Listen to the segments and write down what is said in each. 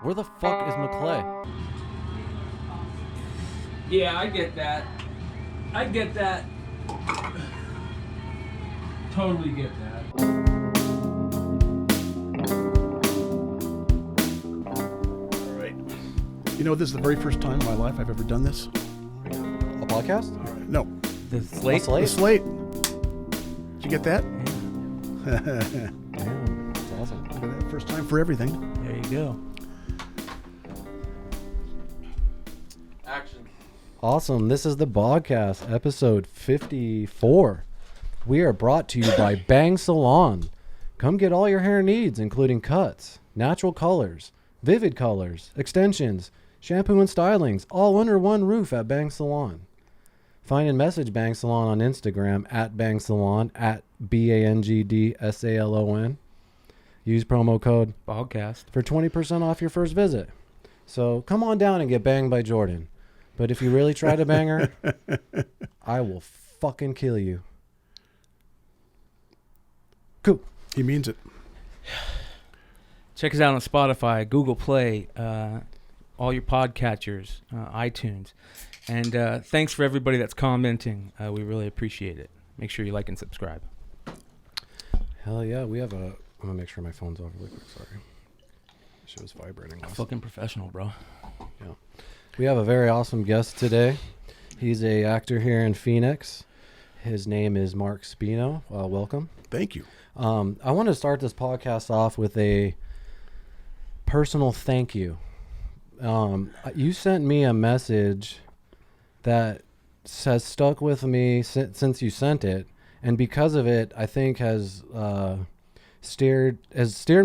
Where the fuck is McClay? Yeah, I get that. Totally get that. All right. You know, this is the very first time in my life I've ever done this. A podcast? No. The slate? The slate. Did you get that? Yeah, that's awesome. Look at that. First time for everything. There you go. Action. Awesome. This is the Bogcast, episode 54. We are brought to you by Bang Salon. Come get all your hair needs, including cuts, natural colors, vivid colors, extensions, shampoo and stylings, all under one roof at Bang Salon. Find and message Bang Salon on Instagram at Bang Salon at BANGDSALON. Use promo code Bogcast for 20% off your first visit. So come on down and get banged by Jordan. But if you really try to bang her, I will fucking kill you. Cool. He means it. Check us out on Spotify, Google Play, all your podcatchers, iTunes. And thanks for everybody that's commenting. We really appreciate it. Make sure you like and subscribe. Hell yeah. We have a... I'm going to make sure my phone's off really quick. Sorry. Shit was vibrating. Fucking professional, bro. Yeah. We have a very awesome guest today. He's a actor here in Phoenix. His name is Mark Speno. Welcome. Thank you. I want to start this podcast off with a personal thank you. You sent me a message that has stuck with me since you sent it, and because of it, I think has steered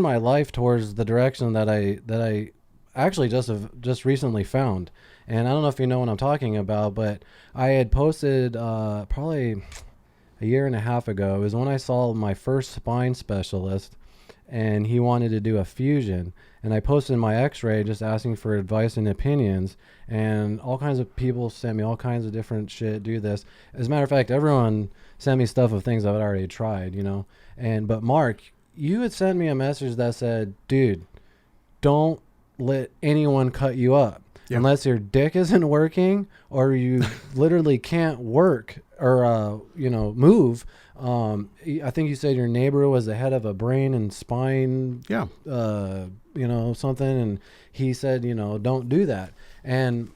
my life towards the direction that I actually just recently found. And I don't know if you know what I'm talking about, but I had posted probably a year and a half ago. It was when I saw my first spine specialist, and he wanted to do a fusion. And I posted my x-ray just asking for advice and opinions, and all kinds of people sent me all kinds of different shit, do this. As a matter of fact, everyone sent me stuff of things I've already tried, you know. But Mark, you had sent me a message that said, dude, don't let anyone cut you up. Yep. Unless your dick isn't working or you literally can't work or, move. I think you said your neighbor was the head of a brain and spine, something. And he said, don't do that. And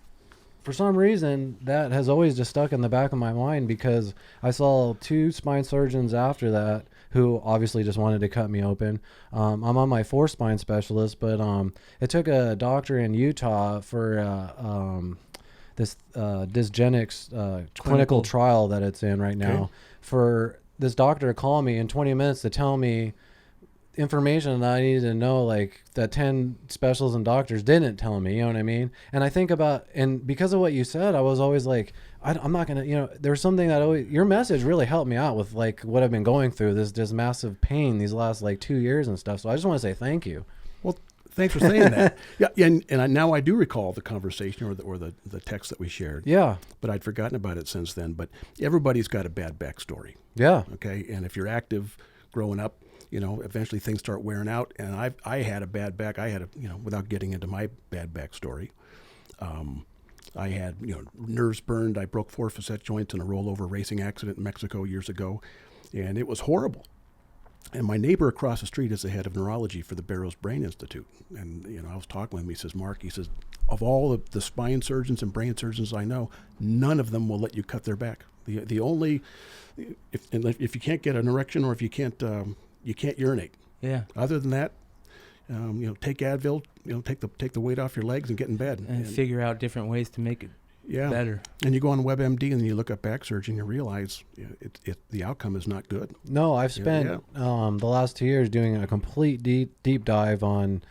for some reason, that has always just stuck in the back of my mind because I saw 2 spine surgeons after that who obviously just wanted to cut me open. I'm on my 4th spine specialist, but it took a doctor in Utah for this dysgenics clinical trial that it's in right now, for this doctor to call me in 20 minutes to tell me information that I needed to know, like that 10 specialists and doctors didn't tell me, you know what I mean? And I think about, and because of what you said, I was always like, I'm not going to, there was something that always, your message really helped me out with like what I've been going through, this massive pain these last like 2 years and stuff. So I just want to say thank you. Well, thanks for saying that. Yeah. And now I do recall the conversation or the text that we shared. Yeah. But I'd forgotten about it since then. But everybody's got a bad backstory. Yeah. Okay. And if you're active growing up, eventually things start wearing out. And I had a bad back. I had without getting into my bad back story, I had, nerves burned. I broke 4 facet joints in a rollover racing accident in Mexico years ago. And it was horrible. And my neighbor across the street is the head of neurology for the Barrows Brain Institute. And, I was talking with him. He says, Mark, of all the spine surgeons and brain surgeons I know, none of them will let you cut their back. The only, if you can't get an erection or if you can't urinate. Yeah. Other than that, take Advil, take the weight off your legs and get in bed. And figure out different ways to make it better. And you go on WebMD and you look up back surgery and you realize the outcome is not good. No, I've spent the last 2 years doing a complete deep dive on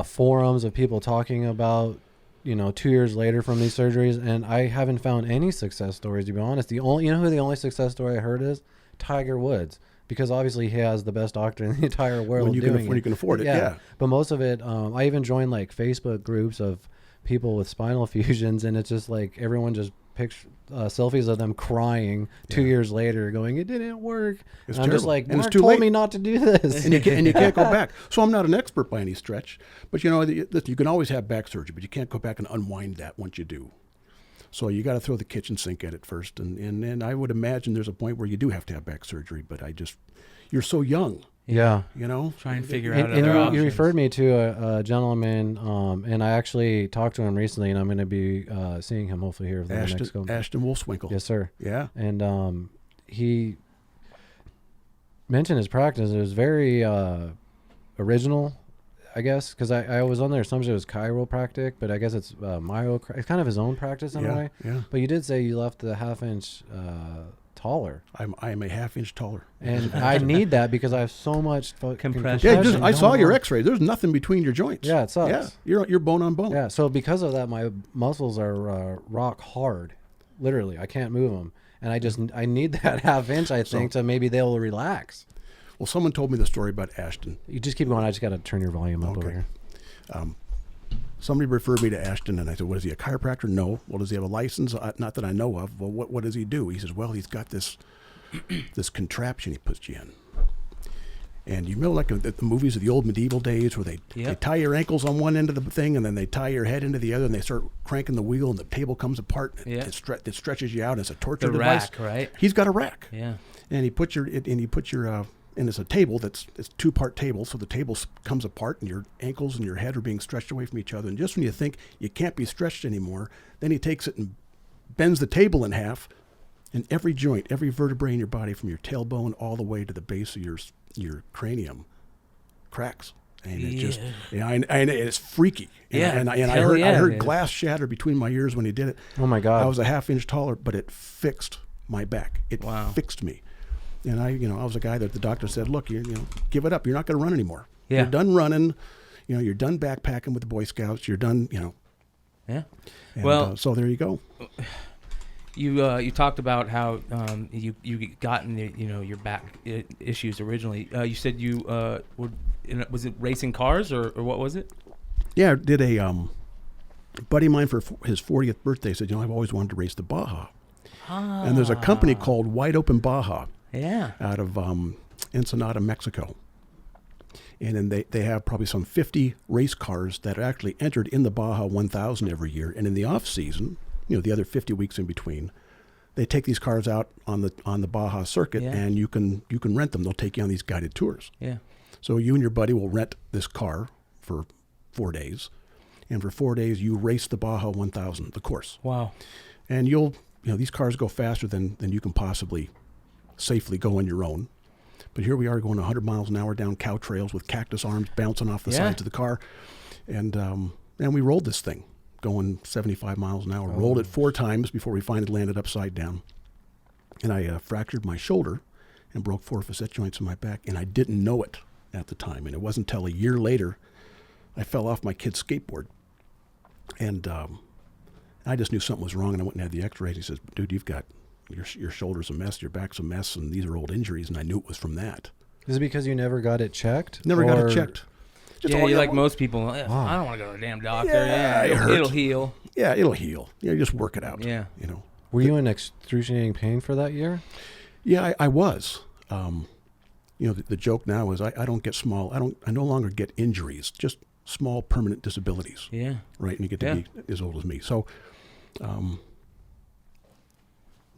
forums of people talking about 2 years later from these surgeries, and I haven't found any success stories, to be honest. The only success story I heard is Tiger Woods, because obviously he has the best doctor in the entire world when you can afford it. Yeah. But most of it, I even joined like Facebook groups of people with spinal fusions, and it's just like everyone just selfies of them crying 2 years later, going, "It didn't work." It's and I'm just terrible. like, And it's "Mark too told late. me not to do this." And you can't go back. So I'm not an expert by any stretch, but you know, you can always have back surgery, but you can't go back and unwind that once you do. So you got to throw the kitchen sink at it first, and I would imagine there's a point where you do have to have back surgery. But you're so young, Yeah. you know. Try and figure And, out and other you options. referred me to a gentleman, and I actually talked to him recently, and I'm going to be seeing him hopefully here for the next go. Ashton Wolfswinkle. Yes, sir. Yeah. And he mentioned his practice. It was very original, I guess, because I was on there. Assumption it was chiropractic, but I guess it's it's kind of his own practice in a way. Yeah. But you did say you left the half-inch taller. I am a half-inch taller. And I need that because I have so much Compression. Yeah, I saw going your on. X-ray. There's nothing between your joints. Yeah, it sucks. Yeah, you're bone on bone. Yeah, so because of that, my muscles are rock hard. Literally, I can't move them, and I need that half-inch. I think to maybe they'll relax. Well, someone told me the story about Ashton. You just keep going. I just got to turn your volume up over here. Somebody referred me to Ashton, and I said, "What is he, a chiropractor?" No. Well, does he have a license? Not that I know of. Well, what does he do? He says, "Well, he's got this contraption he puts you in." And you know, like the movies of the old medieval days, where they tie your ankles on one end of the thing, and then they tie your head into the other, and they start cranking the wheel, and the table comes apart. And it stretches you out. And it's a torture device. Rack, right? He's got a rack. Yeah. And he puts your and it's a table it's a two-part table, so the table comes apart and your ankles and your head are being stretched away from each other. And just when you think you can't be stretched anymore, then he takes it and bends the table in half, and every joint, every vertebrae in your body, from your tailbone all the way to the base of your cranium, cracks. And it just, and it's freaky. And I heard glass shatter between my ears when he did it. Oh my God! I was a half-inch taller, but it fixed my back. It fixed me. And I was a guy that the doctor said, "Look, give it up. You're not going to run anymore. Yeah. You're done running. You're done backpacking with the Boy Scouts. You're done. Yeah. And, well, so there you go. You talked about how you gotten your back issues originally. You said you was it racing cars or what was it? Yeah, I did a buddy of mine for his 40th birthday said, I've always wanted to race the Baja. And there's a company called Wide Open Baja. Yeah. Out of Ensenada, Mexico. And then they have probably some 50 race cars that are actually entered in the Baja 1000 every year. And in the off season, the other 50 weeks in between, they take these cars out on the Baja circuit, and you can rent them. They'll take you on these guided tours. Yeah. So you and your buddy will rent this car for 4 days, and for 4 days you race the Baja 1000, the course. Wow. And these cars go faster than you can possibly safely go on your own. But here we are going 100 miles an hour down cow trails with cactus arms bouncing off the sides of the car. And we rolled this thing going 75 miles an hour. Rolled it 4 times before we finally landed upside down. And I fractured my shoulder and broke 4 facet joints in my back. And I didn't know it at the time. And it wasn't until a year later I fell off my kid's skateboard. And I just knew something was wrong. And I went and had the x-rays. He says, "Dude, you've got... Your shoulder's a mess, your back's a mess, and these are old injuries," and I knew it was from that. Is it because you never got it checked? Never got it checked. You like most people, I don't want to go to the damn doctor. It'll heal. Yeah, it'll heal. You just work it out. Yeah. Were you in excruciating pain for that year? Yeah, I was. The joke now is I don't get small. I no longer get injuries, just small permanent disabilities. Yeah. Right, and you get to be as old as me. So,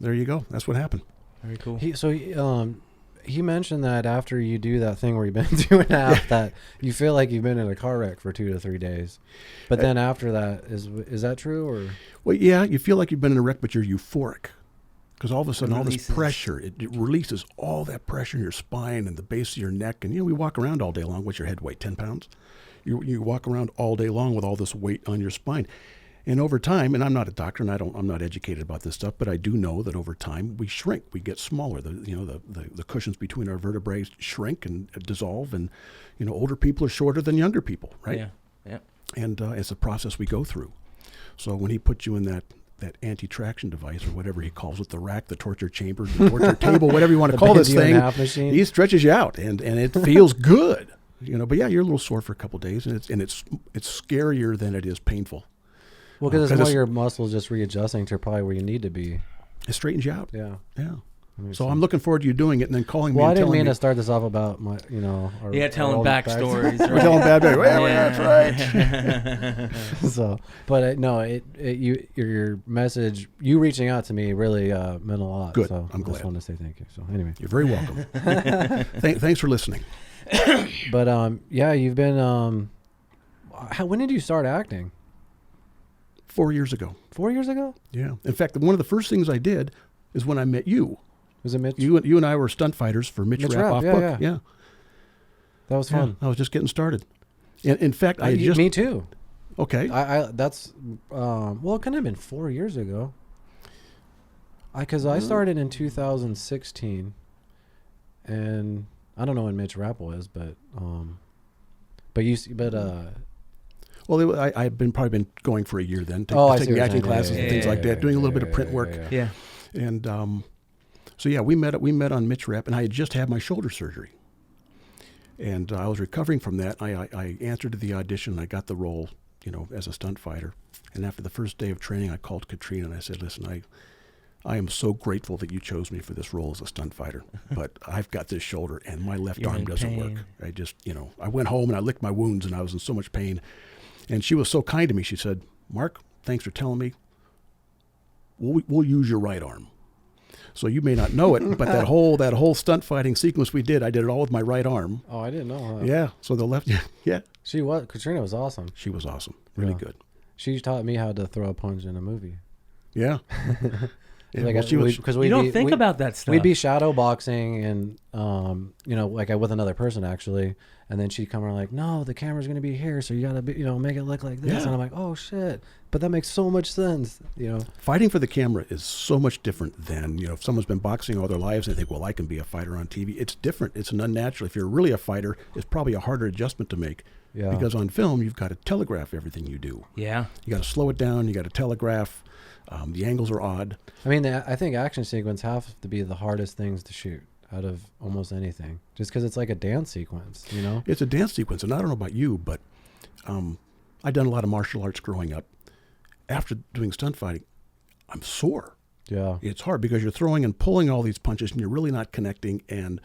there you go. That's what happened. Very cool. He mentioned that after you do that thing where you've been 2.5, that you feel like you've been in a car wreck for 2 to 3 days. But then after that, is that true? Or? Well, yeah, you feel like you've been in a wreck, but you're euphoric. Because all of a sudden, all this pressure, it releases all that pressure in your spine and the base of your neck. And, we walk around all day long. What's your head weight, 10 pounds? You walk around all day long with all this weight on your spine. And over time, and I'm not a doctor, and I'm not educated about this stuff, but I do know that over time we shrink, we get smaller. The cushions between our vertebrae shrink and dissolve, and older people are shorter than younger people, right? Yeah. And it's a process we go through. So when he put you in that anti-traction device or whatever he calls it, the rack, the torture chamber, the torture table, whatever you want to call this thing, he stretches you out, and it feels good, But yeah, you're a little sore for a couple of days, and it's scarier than it is painful. Well, because it's more your muscles just readjusting to probably where you need to be. It straightens you out. Yeah. Yeah. So I'm looking forward to you doing it and then calling me. Well, and I didn't telling mean me to start this off about my, telling backstories. We're telling bad back. That's right. So, but your message, you reaching out to me really meant a lot. Good. So I'm glad. I just wanted to say thank you. So anyway, You're very welcome. Thanks for listening. But you've been. When did you start acting? 4 years ago. 4 years ago? Yeah. In fact, one of the first things I did is when I met you. Was it Mitch? You and I were stunt fighters for Mitch Rapp off book. Yeah. That was fun. I was just getting started. In fact, I just... Me too. Okay. That's... well, it couldn't have been 4 years ago. Because I started in 2016. And I don't know when Mitch Rapp was, but... Well, I've probably been going for a year then, taking acting classes and things like that, doing a little bit of print work. Yeah. And we met on Mitch Rapp, and I had just had my shoulder surgery. And I was recovering from that. I answered to the audition, and I got the role, as a stunt fighter. And after the first day of training, I called Katrina, and I said, listen, I am so grateful that you chose me for this role as a stunt fighter, but I've got this shoulder, and my left arm doesn't work. I just, I went home, and I licked my wounds, and I was in so much pain. And she was so kind to me. She said, Mark, thanks for telling me. We'll use your right arm. So you may not know it, but that whole stunt fighting sequence we did, I did it all with my right arm. Oh, I didn't know that. Yeah. So the left, yeah. Katrina was awesome. She was awesome. Really good. She taught me how to throw a punch in a movie. Yeah. Because you don't think about that stuff. We'd be shadow boxing and, with another person actually. And then she'd come around like, no, the camera's going to be here. So you got to be, make it look like this. Yeah. And I'm like, oh shit. But that makes so much sense. Fighting for the camera is so much different than, if someone's been boxing all their lives, they think, well, I can be a fighter on TV. It's different. It's an unnatural. If you're really a fighter, it's probably a harder adjustment to make. Yeah. Because on film, you've got to telegraph everything you do. Yeah. You got to slow it down. You got to telegraph. The angles are odd. I mean, I think action sequence have to be the hardest things to shoot out of almost anything, just because it's like a dance sequence, It's a dance sequence, and I don't know about you, but I've done a lot of martial arts growing up. After doing stunt fighting, I'm sore. Yeah. It's hard because you're throwing and pulling all these punches, and you're really not connecting, and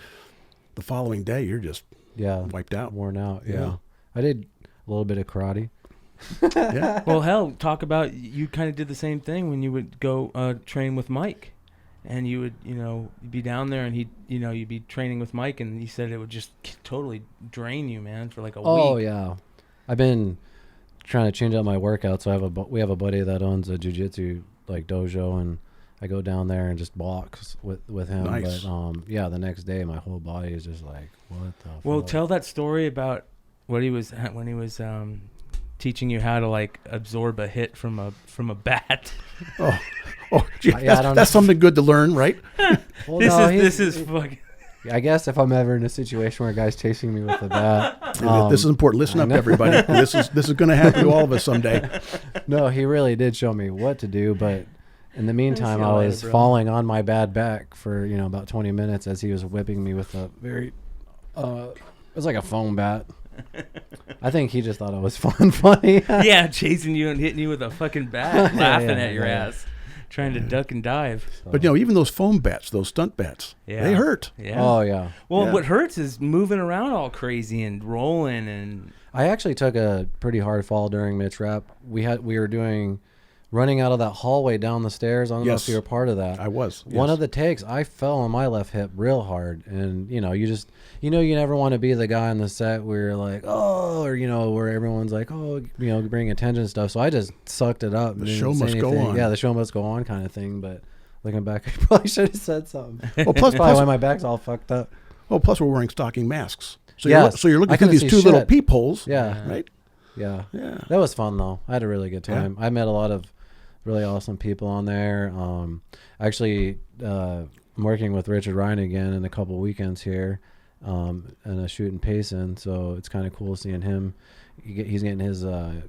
the following day, you're just wiped out. Worn out, yeah. I did a little bit of karate. Yeah. Well, hell, talk about, you kind of did the same thing when you would go train with Mike. And you would, you'd be down there and you'd be training with Mike, and he said it would just totally drain you, man, for like a week. Oh, yeah. I've been trying to change up my workouts. So we have a buddy that owns a jiu-jitsu dojo, and I go down there and just box with him. Nice. But the next day my whole body is just like, what the Well, fuck? tell that story about when he was teaching you how to absorb a hit from a bat. Gee, that's something good to learn, right? Well, this is fucking. I guess if I'm ever in a situation where a guy's chasing me with a bat, this is important. Listen up, everybody. This is going to happen to all of us someday. No, he really did show me what to do, but in the meantime, I was falling on my bad back for about 20 minutes as he was whipping me with a very, it was like a foam bat. I think he just thought it was funny. Yeah, chasing you and hitting you with a fucking bat, laughing at your ass, trying to duck and dive. So. But even those foam bats, those stunt bats, they hurt. Yeah. Oh yeah. Well, what hurts is moving around all crazy and rolling. And I actually took a pretty hard fall during Mitch Rapp. We were doing running out of that hallway down the stairs. I don't know if you were part of that. I was. One of the takes, I fell on my left hip real hard, and you never want to be the guy on the set where you're like, oh, or where everyone's like, oh, bring attention and stuff. So I just sucked it up. The show must go on. Yeah, the show must go on, kind of thing. But looking back, I probably should have said something. Well, plus why my back's all fucked up. Well, plus we're wearing stocking masks. So you're looking I through these two little peepholes. Yeah. Right. Yeah. That was fun though. I had a really good time. I met a lot of really awesome people on there. Actually, I'm working with Richard Ryan again in a couple weekends here, and a shoot in Payson. So it's kind of cool seeing him. He's getting his I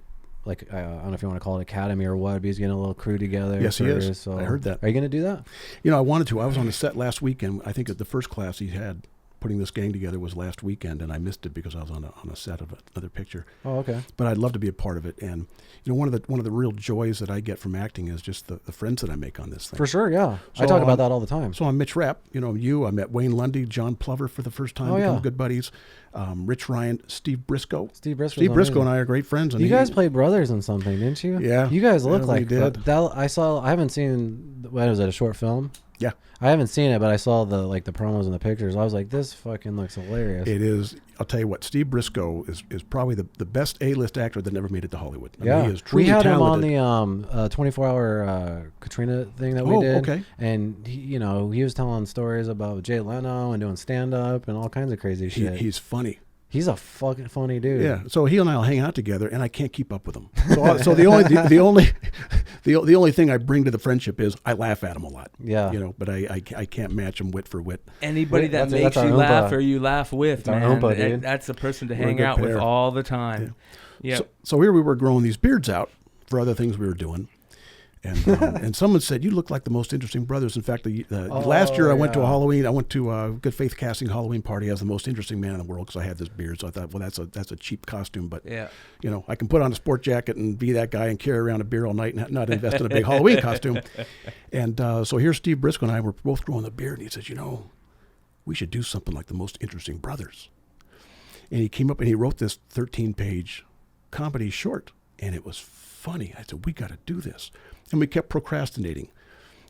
don't know if you want to call it academy or what, but he's getting a little crew together. Yes, he is. So I heard that. Are you going to do that? I wanted to. I was on the set last weekend. I think at the first class he had putting this gang together was last weekend, and I missed it because I was on a set of another picture. Oh, okay. But I'd love to be a part of it. And one of the real joys that I get from acting is just the friends that I make on this thing. For sure, yeah. So I talk about that all the time. So I'm Mitch Rapp. I met Wayne Lundy, John Plover for the first time. Oh, become yeah. good buddies. Rich Ryan, Steve Briscoe. Steve Briscoe and I are great friends. And you guys played brothers in something, didn't you? Yeah. You guys look we like did. that. I haven't seen. What was it? A short film? Yeah. I haven't seen it, but I saw the promos and the pictures. I was like, this fucking looks hilarious. It is. I'll tell you what. Steve Briscoe is probably the best A-list actor that never made it to Hollywood. I mean, he is truly we had talented. him on the 24-hour Katrina thing that we did. Okay. And he was telling stories about Jay Leno and doing stand-up and all kinds of crazy shit. He's funny. He's a fucking funny dude. Yeah. So he and I'll hang out together, and I can't keep up with him. So the only thing I bring to the friendship is I laugh at him a lot. Yeah. But I can't match him wit for wit. Anybody that makes you laugh or you laugh with, man, that's a person to hang out with all the time. Yeah. So here we were growing these beards out for other things we were doing. And someone said, you look like the most interesting brothers. In fact, last year I went to a Halloween. I went to a Good Faith Casting Halloween party as the most interesting man in the world because I had this beard. So I thought, well, that's a cheap costume. But, I can put on a sport jacket and be that guy and carry around a beer all night and not invest in a big Halloween costume. And so here's Steve Briscoe and I were both growing the beard. And he says, we should do something like the most interesting brothers. And he came up and he wrote this 13-page comedy short. And it was funny. I said, we got to do this. And we kept procrastinating.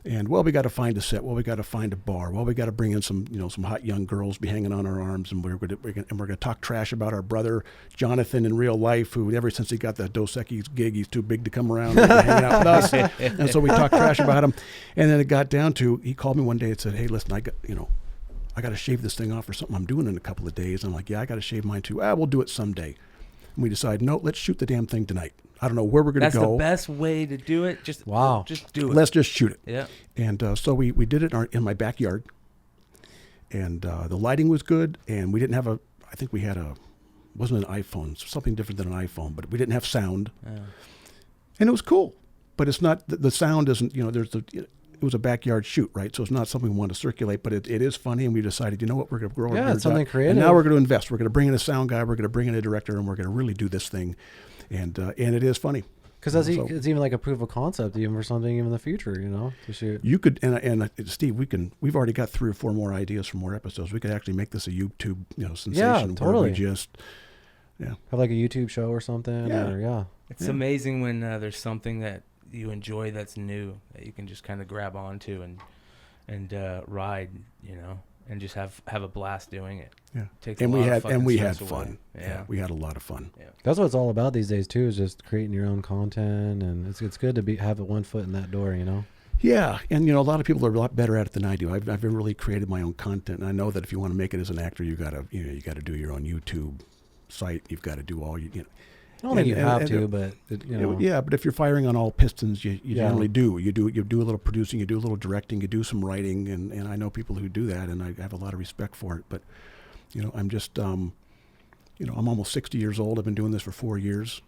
And, we got to find a set. We got to find a bar. We got to bring in some hot young girls be hanging on our arms. And we're going to talk trash about our brother, Jonathan, in real life, who ever since he got the Dos Equis gig, he's too big to come around and hanging out with us. And so we talked trash about him. And then it got down to, he called me one day and said, hey, listen, I got to shave this thing off for something I'm doing in a couple of days. I'm like, yeah, I got to shave mine too. We'll do it someday. And we decided, no, let's shoot the damn thing tonight. I don't know where we're going to go. That's the best way to do it. Just do it. Let's just shoot it. Yeah. And so we did it in my backyard. And the lighting was good. And we didn't have I think we had wasn't an iPhone, something different than an iPhone, but we didn't have sound. Yeah. And it was cool. But it's not, the sound isn't, it was a backyard shoot, right? So it's not something we want to circulate, but it is funny. And we decided, we're going to grow our beards something out. creative. And now we're going to invest. We're going to bring in a sound guy. We're going to bring in a director, and we're going to really do this thing. And it is funny. Because it's even like a proof of concept, even for something even in the future, to shoot. You could, and Steve, we've already got 3 or 4 more ideas for more episodes. We could actually make this a YouTube, sensation. Yeah, totally. Where we just, have like a YouTube show or something. Yeah. It's amazing when there's something that you enjoy that's new that you can just kind of grab onto and ride, and just have a blast doing it. Yeah. We had fun. Away. Yeah. We had a lot of fun. Yeah. That's what it's all about these days too, is just creating your own content, and it's good to have one foot in that door, Yeah, and a lot of people are a lot better at it than I do. I've really created my own content, and I know that if you want to make it as an actor, you got to do your own YouTube site. You've got to do all I don't think you have to, but yeah. But if you're firing on all pistons, you generally do. You do a little producing, you do a little directing, you do some writing, and I know people who do that, and I have a lot of respect for it. But I'm just I'm almost 60 years old. I've been doing this for 4 years.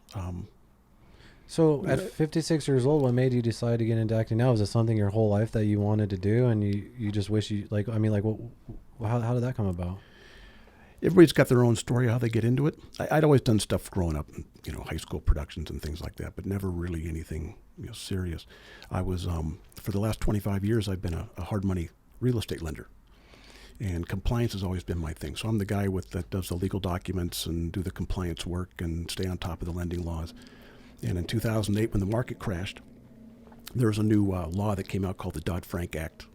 So at 56 years old, what made you decide to get into acting now? Was it something your whole life that you wanted to do, and you just wish you how did that come about? Everybody's got their own story, how they get into it. I'd always done stuff growing up, high school productions and things like that, but never really anything serious. I was, for the last 25 years, I've been a hard money real estate lender. And compliance has always been my thing. So I'm the guy that does the legal documents and do the compliance work and stay on top of the lending laws. And in 2008, when the market crashed, there was a new law that came out called the Dodd-Frank Act.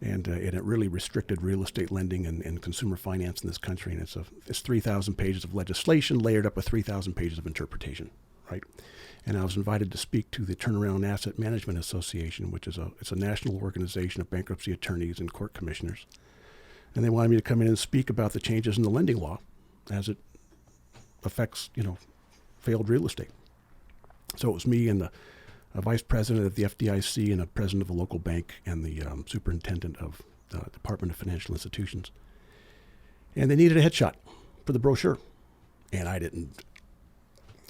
And it really restricted real estate lending and consumer finance in this country. And it's 3,000 pages of legislation layered up with 3,000 pages of interpretation, right? And I was invited to speak to the Turnaround Asset Management Association, which is a national organization of bankruptcy attorneys and court commissioners. And they wanted me to come in and speak about the changes in the lending law as it affects, failed real estate. So it was me and a vice president of the FDIC and a president of a local bank and the superintendent of the Department of Financial Institutions. And they needed a headshot for the brochure. And I didn't.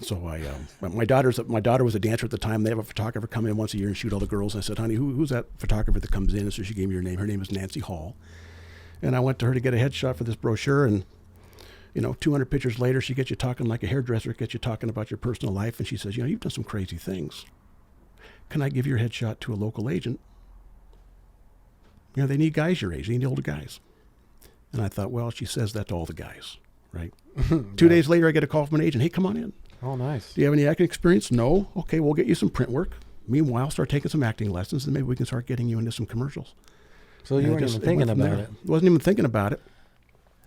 So my daughter was a dancer at the time. They have a photographer come in once a year and shoot all the girls. I said, honey, who's that photographer that comes in? And so she gave me her name. Her name is Nancy Hall. And I went to her to get a headshot for this brochure, and 200 pictures later, she gets you talking like a hairdresser, gets you talking about your personal life, and she says, you've done some crazy things. Can I give your headshot to a local agent? They need guys your age. They need older guys. And I thought, well, she says that to all the guys, right? 2 days later, I get a call from an agent. Hey, come on in. Oh, nice. Do you have any acting experience? No. Okay, we'll get you some print work. Meanwhile, start taking some acting lessons, and maybe we can start getting you into some commercials. So you weren't even thinking about it? Wasn't even thinking about it.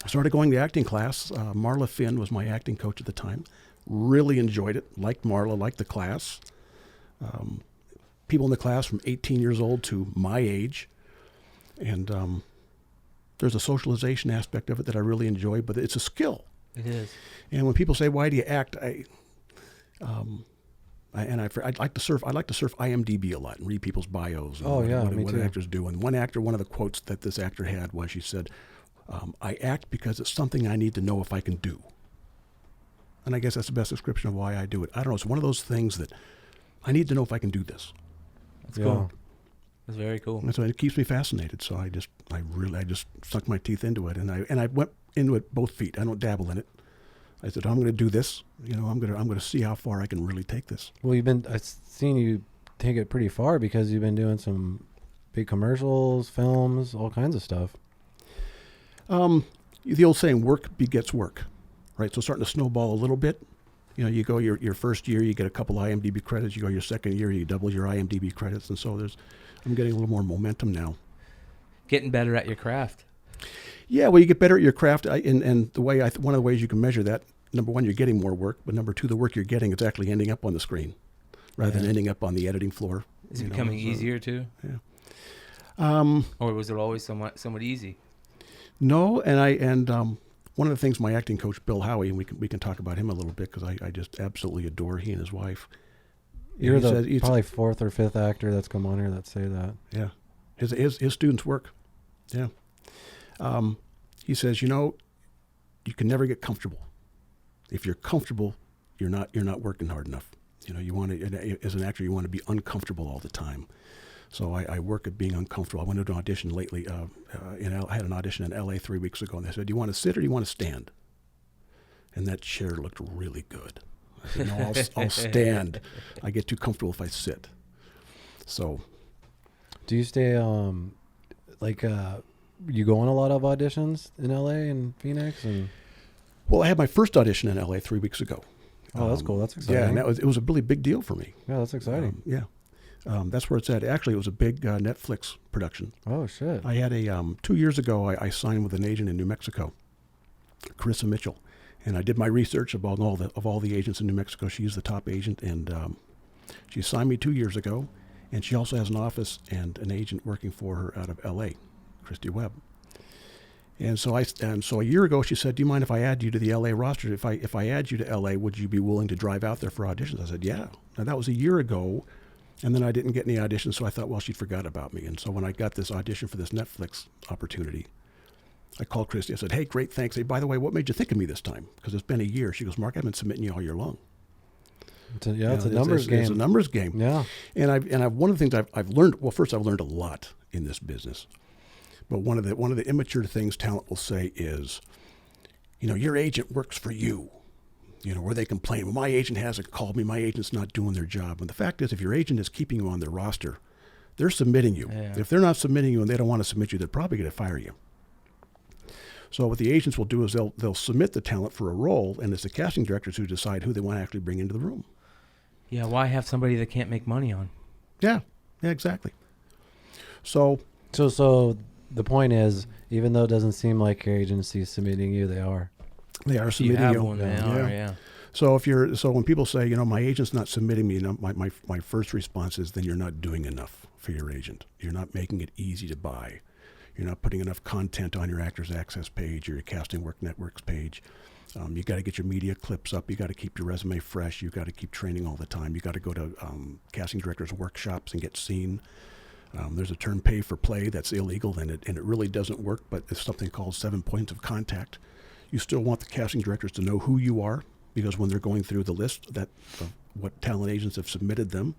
I started going to acting class. Marla Finn was my acting coach at the time. Really enjoyed it. Liked Marla, liked the class. People in the class from 18 years old to my age. And there's a socialization aspect of it that I really enjoy, but it's a skill. It is. And when people say, "Why do you act?" I'd like to surf. I like to surf IMDb a lot and read people's bios. And what actors do. And one of the quotes that this actor had was, she said, "I act because it's something I need to know if I can do." And I guess that's the best description of why I do it. I don't know. It's one of those things that I need to know if I can do this. That's cool. That's very cool. And so it keeps me fascinated. So I just sunk my teeth into it, and I went into it both feet. I don't dabble in it. I said, I'm going to do this. I'm going to see how far I can really take this. Well, I've seen you take it pretty far, because you've been doing some big commercials, films, all kinds of stuff. The old saying, work begets work, right? So starting to snowball a little bit. You go your first year, you get a couple IMDb credits. You go your second year, you double your IMDb credits. And so I'm getting a little more momentum now. Getting better at your craft. Yeah, well, you get better at your craft. And the way one of the ways you can measure that, number one, you're getting more work. But number two, the work you're getting is actually ending up on the screen rather than ending up on the editing floor. Is it becoming easier too? Yeah. Or was it always somewhat easy? No, and one of the things my acting coach, Bill Howie, and we can talk about him a little bit, because I just absolutely adore he and his wife. You're probably fourth or fifth actor that's come on here that say that. Yeah, his students work. Yeah. He says, you can never get comfortable. If you're comfortable, you're not working hard enough. You want to, as an actor, you want to be uncomfortable all the time. So I work at being uncomfortable. I went to an audition lately. I had an audition in L.A. 3 weeks ago, and they said, "Do you want to sit or do you want to stand?" And that chair looked really good. I said, "No, I'll stand. I get too comfortable if I sit." So, do you stay you go on a lot of auditions in L.A. and Phoenix? Well, I had my first audition in L.A. 3 weeks ago. Oh, that's cool. That's exciting. Yeah, and it was a really big deal for me. Yeah, that's exciting. Yeah. That's where it's at. Actually, it was a big Netflix production. Oh, shit. I had 2 years ago, I signed with an agent in New Mexico, Carissa Mitchell. And I did my research about all the agents in New Mexico. She's the top agent, and she signed me 2 years ago. And she also has an office and an agent working for her out of L.A., Christy Webb. And so a year ago, she said, "Do you mind if I add you to the L.A. roster? If I add you to L.A., would you be willing to drive out there for auditions?" I said, "Yeah." Now, that was a year ago. And then I didn't get any auditions, so I thought, well, she forgot about me. And so when I got this audition for this Netflix opportunity, I called Christy. I said, "Hey, great, thanks. Hey, by the way, what made you think of me this time? Because it's been a year." She goes, "Mark, I've been submitting you all year long." It's a numbers game. It's a numbers game. Yeah. And one of the things I've learned. Well, first, I've learned a lot in this business. But one of the immature things talent will say is, your agent works for you. Where they complain, "Well, my agent hasn't called me. My agent's not doing their job." And the fact is, if your agent is keeping you on their roster, they're submitting you. Yeah. If they're not submitting you and they don't want to submit you, they're probably going to fire you. So what the agents will do is they'll submit the talent for a role, and it's the casting directors who decide who they want to actually bring into the room. Yeah, why have somebody that can't make money on? Yeah, exactly. So the point is, even though it doesn't seem like your agency is submitting you, they are. They are submitting you. You have one, they are, yeah. So when people say, my agent's not submitting me, my first response is, then you're not doing enough for your agent. You're not making it easy to buy. You're not putting enough content on your Actors Access page or your Casting Work Networks page. You got to get your media clips up. You got to keep your resume fresh. You got to keep training all the time. You got to go to casting directors' workshops and get seen. There's a term pay for play that's illegal, and it really doesn't work, but it's something called 7 points of contact. You still want the casting directors to know who you are, because when they're going through the list of what talent agents have submitted them,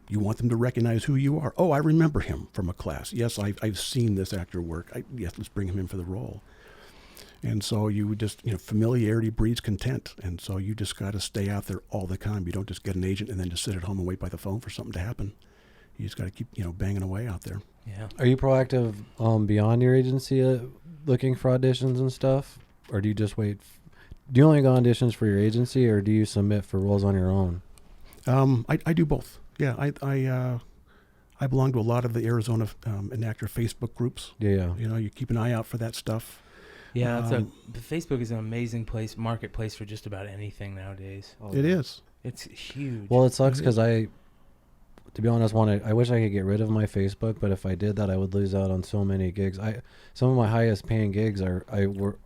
You want them to recognize who you are. Oh, I remember him from a class. Yes, I've seen this actor work. Yes, let's bring him in for the role. And so you would just, familiarity breeds content. And so you just got to stay out there all the time. You don't just get an agent and then just sit at home and wait by the phone for something to happen. You just got to keep, banging away out there. Yeah. Are you proactive beyond your agency looking for auditions and stuff? Or do you just wait? Do you only go auditions for your agency, or do you submit for roles on your own? I do both. Yeah, I belong to a lot of the Arizona and actor Facebook groups. Yeah. You keep an eye out for that stuff. Yeah, Facebook is an amazing marketplace for just about anything nowadays. It is. It's huge. Well, it sucks because to be honest, I wish I could get rid of my Facebook, but if I did that, I would lose out on so many gigs. Some of my highest paying gigs are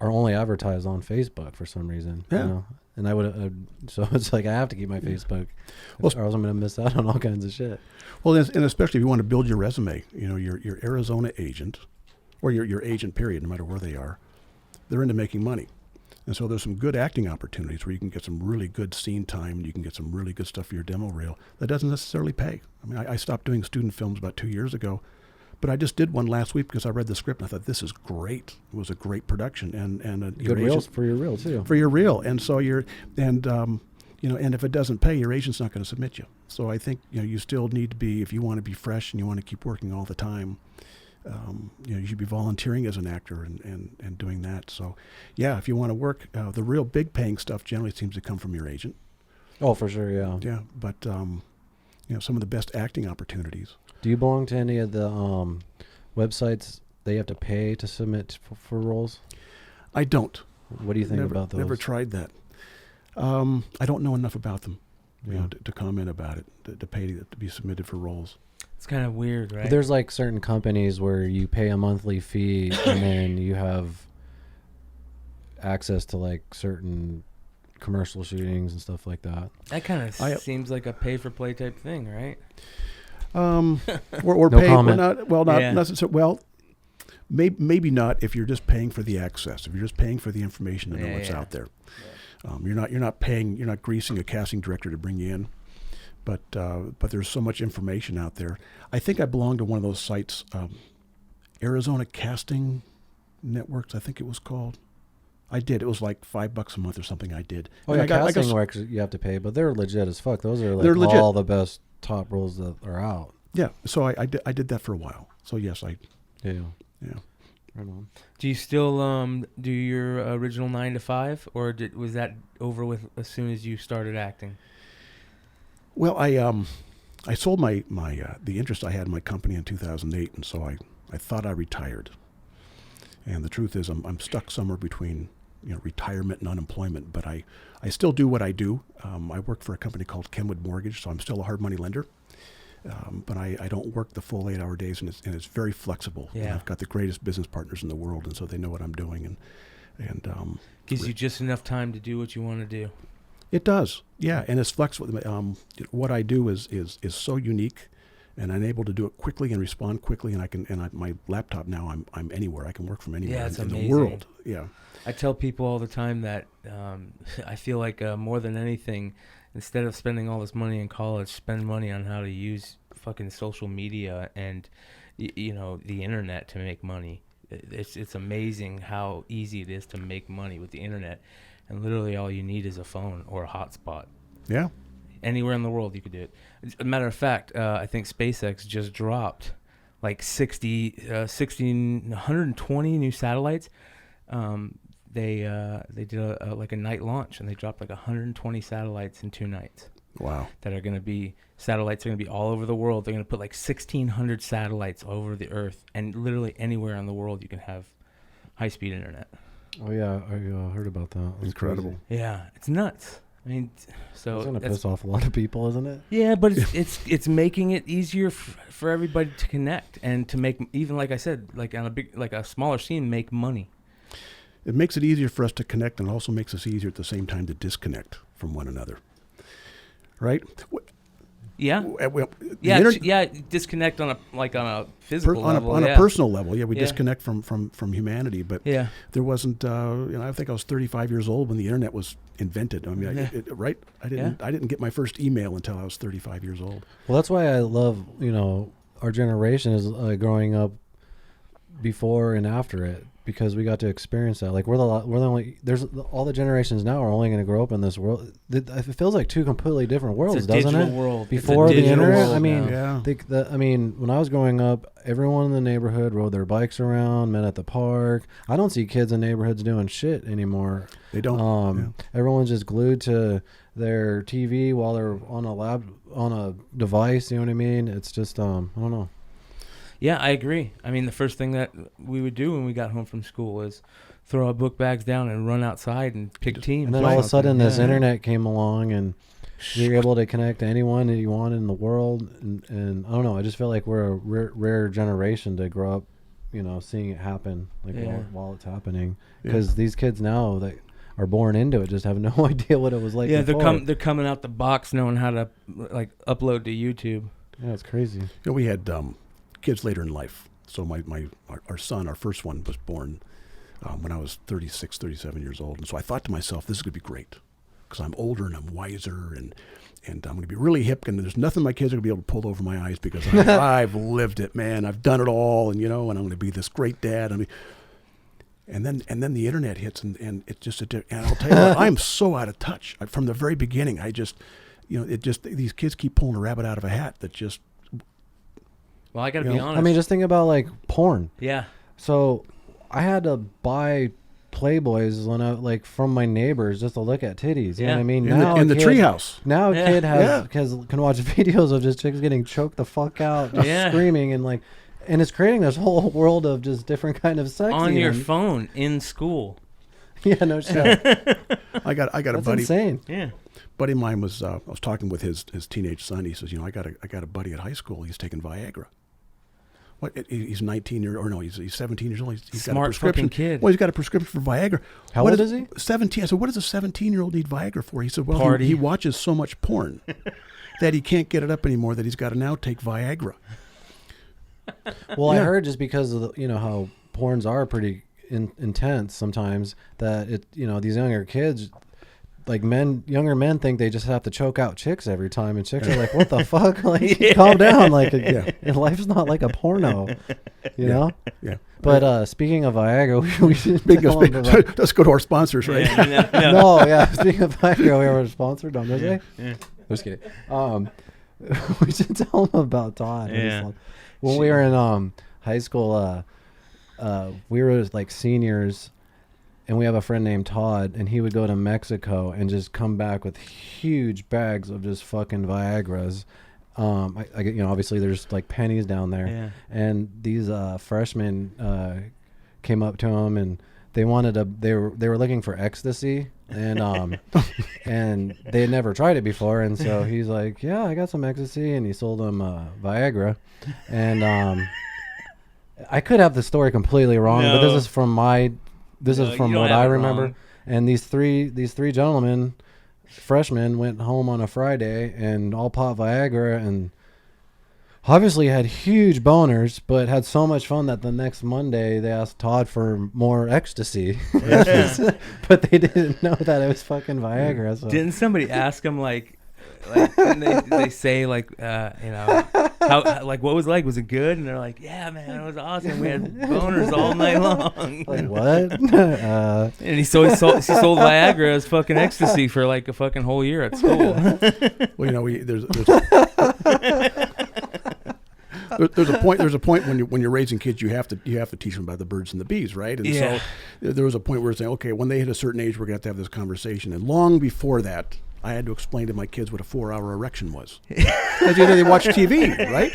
only advertised on Facebook for some reason. Yeah. And I would, so it's like I have to keep my Facebook, or else I'm going to miss out on all kinds of shit. Well, and especially if you want to build your resume, your Arizona agent, or your agent period, no matter where they are, they're into making money. And so there's some good acting opportunities where you can get some really good scene time, and you can get some really good stuff for your demo reel that doesn't necessarily pay. I mean, I stopped doing student films about 2 years ago, but I just did one last week because I read the script and I thought, this is great. It was a great production and good reels for your reel too. For your reel, and so and if it doesn't pay, your agent's not going to submit you. So I think you still need to be, if you want to be fresh and you want to keep working all the time. You should be volunteering as an actor and doing that. So, yeah, if you want to work, the real big paying stuff generally seems to come from your agent. Oh, for sure, yeah. Yeah, but some of the best acting opportunities. Do you belong to any of the websites that you have to pay to submit for roles? I don't. What do you think about those? Never tried that. I don't know enough about them, to comment about it, to pay to be submitted for roles. It's kind of weird, right? There's like certain companies where you pay a monthly fee and then you have access to like certain commercial shootings and stuff like that. That kind of seems like a pay-for-play type thing, right? Or no pay. comment. Not necessarily. Well, maybe not if you're just paying for the access. If you're just paying for the information to know what's out there. Yeah. You're not paying. You're not greasing a casting director to bring you in. But there's so much information out there. I think I belong to one of those sites, Arizona Casting Networks, I think it was called. I did. It was like $5 a month or something I did. Oh, and yeah, casting works you have to pay, but they're legit as fuck. Those are like legit. All the best top roles that are out. Yeah, so I did that for a while. So yes, Yeah. Right on. Do you still do your original 9 to 5, or was that over with as soon as you started acting? Well, I sold my the interest I had in my company in 2008, and so I thought I retired. And the truth is, I'm stuck somewhere between retirement and unemployment. But I still do what I do. I work for a company called Kenwood Mortgage, so I'm still a hard money lender. But I don't work the full 8-hour days, and it's very flexible. Yeah. And I've got the greatest business partners in the world, and so they know what I'm doing, and gives you just enough time to do what you want to do. It does, yeah, and it's flexible. What I do is so unique, and I'm able to do it quickly and respond quickly. And my laptop now, I'm anywhere. I can work from anywhere in the world. Yeah, I tell people all the time that I feel like more than anything, instead of spending all this money in college, spend money on how to use fucking social media and the internet to make money. It's amazing how easy it is to make money with the internet. And literally all you need is a phone or a hotspot. Yeah. Anywhere in the world you could do it. As a matter of fact, I think SpaceX just dropped like 120 new satellites. They did a night launch, and they dropped like 120 satellites in 2 nights. Wow. That are going to be satellites are going to be all over the world. They're going to put like 1,600 satellites over the Earth, and literally anywhere in the world you can have high-speed internet. Oh yeah, I heard about that. That's incredible. Crazy. Yeah, it's nuts. I mean, so it's gonna piss off a lot of people, isn't it? Yeah, but it's making it easier for everybody to connect and to make, even like I said, like on a smaller scene, make money. It makes it easier for us to connect, and also makes us easier at the same time to disconnect from one another. Right? Yeah. Disconnect on a physical level. On a personal level. Yeah, we disconnect from humanity. But there wasn't. I think I was 35 years old when the internet was invented. I mean, right? I didn't get my first email until I was 35 years old. Well, that's why I love our generation is growing up before and after it, because we got to experience that. Like we're the only. There's all the generations now are only going to grow up in this world. It feels like two completely different worlds, doesn't it? World. Before the internet, I mean, when I was growing up, everyone in the neighborhood rode their bikes around, met at the park. I don't see kids in neighborhoods doing shit anymore. They don't. Everyone's just glued to their TV while they're on a device. You know what I mean? It's just I don't know. Yeah, I agree. I mean, the first thing that we would do when we got home from school is throw our book bags down and run outside and pick teams. And then all of a sudden this internet came along and you're able to connect to anyone that you want in the world. And I don't know, I just feel like we're a rare generation to grow up, seeing it happen while it's happening. Because these kids now that are born into it just have no idea what it was like before. They're coming out the box knowing how to upload to YouTube. Yeah, it's crazy. We had kids later in life. So our son, our first one, was born when I was 36, 37 years old. And so I thought to myself, this is going to be great because I'm older and I'm wiser and I'm going to be really hip, and there's nothing my kids are going to be able to pull over my eyes because I've lived it, man. I've done it all, and I'm going to be this great dad. And then the internet hits, and it's just and I'll tell you what, I'm so out of touch from the very beginning. I just, these kids keep pulling a rabbit out of a hat that just. Well, I got to be honest. I mean, just think about porn. Yeah. So I had to buy Playboys when I from my neighbors just to look at titties. You know what I mean? In the treehouse. Now a kid can watch videos of just chicks getting choked the fuck out, just screaming and it's creating this whole world of just different kind of sex on your phone in school. Yeah, no shit. I got a That's buddy. Insane. Yeah. Buddy of mine was I was talking with his teenage son. He says, I got a buddy at high school. He's taking Viagra. What? He's 19 he's 17 years old. He's Smart got a prescription. Fucking kid. Well, he's got a prescription for Viagra. How old is he? 17. I said, what does a 17-year-old need Viagra for? He said, well, Party. he watches so much porn that he can't get it up anymore that he's got to now take Viagra. Well, I heard just because of how porns are pretty intense sometimes that these younger kids. Younger men think they just have to choke out chicks every time, and chicks are like, "What the fuck? Calm down! Life's not like a porno, you know." Yeah. But speaking of Viagra, we should let's go to our sponsors, right? No, speaking of Viagra, we are sponsored on this way. Yeah. Just kidding. We should tell them about Todd. Yeah. When we were in high school, we were seniors. And we have a friend named Todd, and he would go to Mexico and just come back with huge bags of just fucking Viagras. Obviously there's pennies down there. Yeah. And these freshmen came up to him, and they wanted they were looking for ecstasy, and and they had never tried it before, and so he's like, "Yeah, I got some ecstasy," and he sold them Viagra, and I could have the story completely wrong, but this is from what I remember. Wrong. And these three gentlemen, freshmen, went home on a Friday and all popped Viagra and obviously had huge boners, but had so much fun that the next Monday they asked Todd for more ecstascy. But they didn't know that it was fucking Viagra. So. Didn't somebody ask him they say how what was it like? Was it good? And they're like, yeah, man, it was awesome. We had boners all night long. What? And he sold Viagra as fucking ecstasy for a fucking whole year at school. Well, there's a point when you're raising kids, you have to teach them about the birds and the bees, right? And so there was a point where it's saying, okay, when they hit a certain age, we're going to have this conversation. And long before that, I had to explain to my kids what a 4-hour erection was. Because they watch TV, right?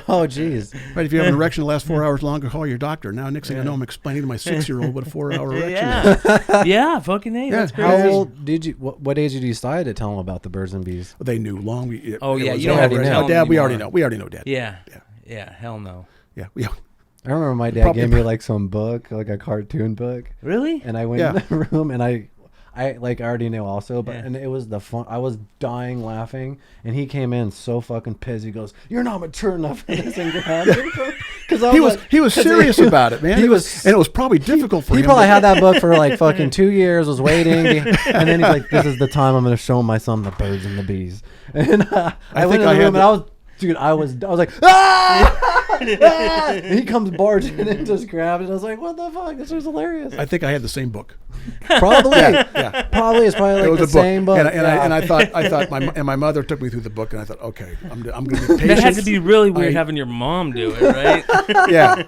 Oh, geez. Right, if you have an erection that lasts 4 hours longer, call your doctor. Now, next thing I know, I'm explaining to my 6-year-old what a 4-hour erection is. Yeah, fucking A. That's crazy. How old did you? What age did you decide to tell them about the birds and bees? They knew long. You don't have to tell them Dad, we anymore. already know, Dad. Yeah. Hell no. Yeah. I remember my dad gave me some book, a cartoon book. Really? And I went in the room and I I already knew also, but and it was the fun. I was dying laughing, and he came in so fucking pissed. He goes, "You're not mature enough for this," and grabbed him. Because he was serious about it, man. And it was probably difficult for him. He probably had that book for like fucking 2 years, was waiting, and then he's like, "This is the time I'm going to show my son the birds and the bees." And I went in the room, and I was like, ah! And he comes barging in and just grabbed it. I was like, what the fuck? This was hilarious. I think I had the same book. Probably. Yeah. Probably. It's probably like the same book. And I thought my mother took me through the book, and I thought, okay, I'm going to be patient. That had to be really weird having your mom do it, right? Yeah.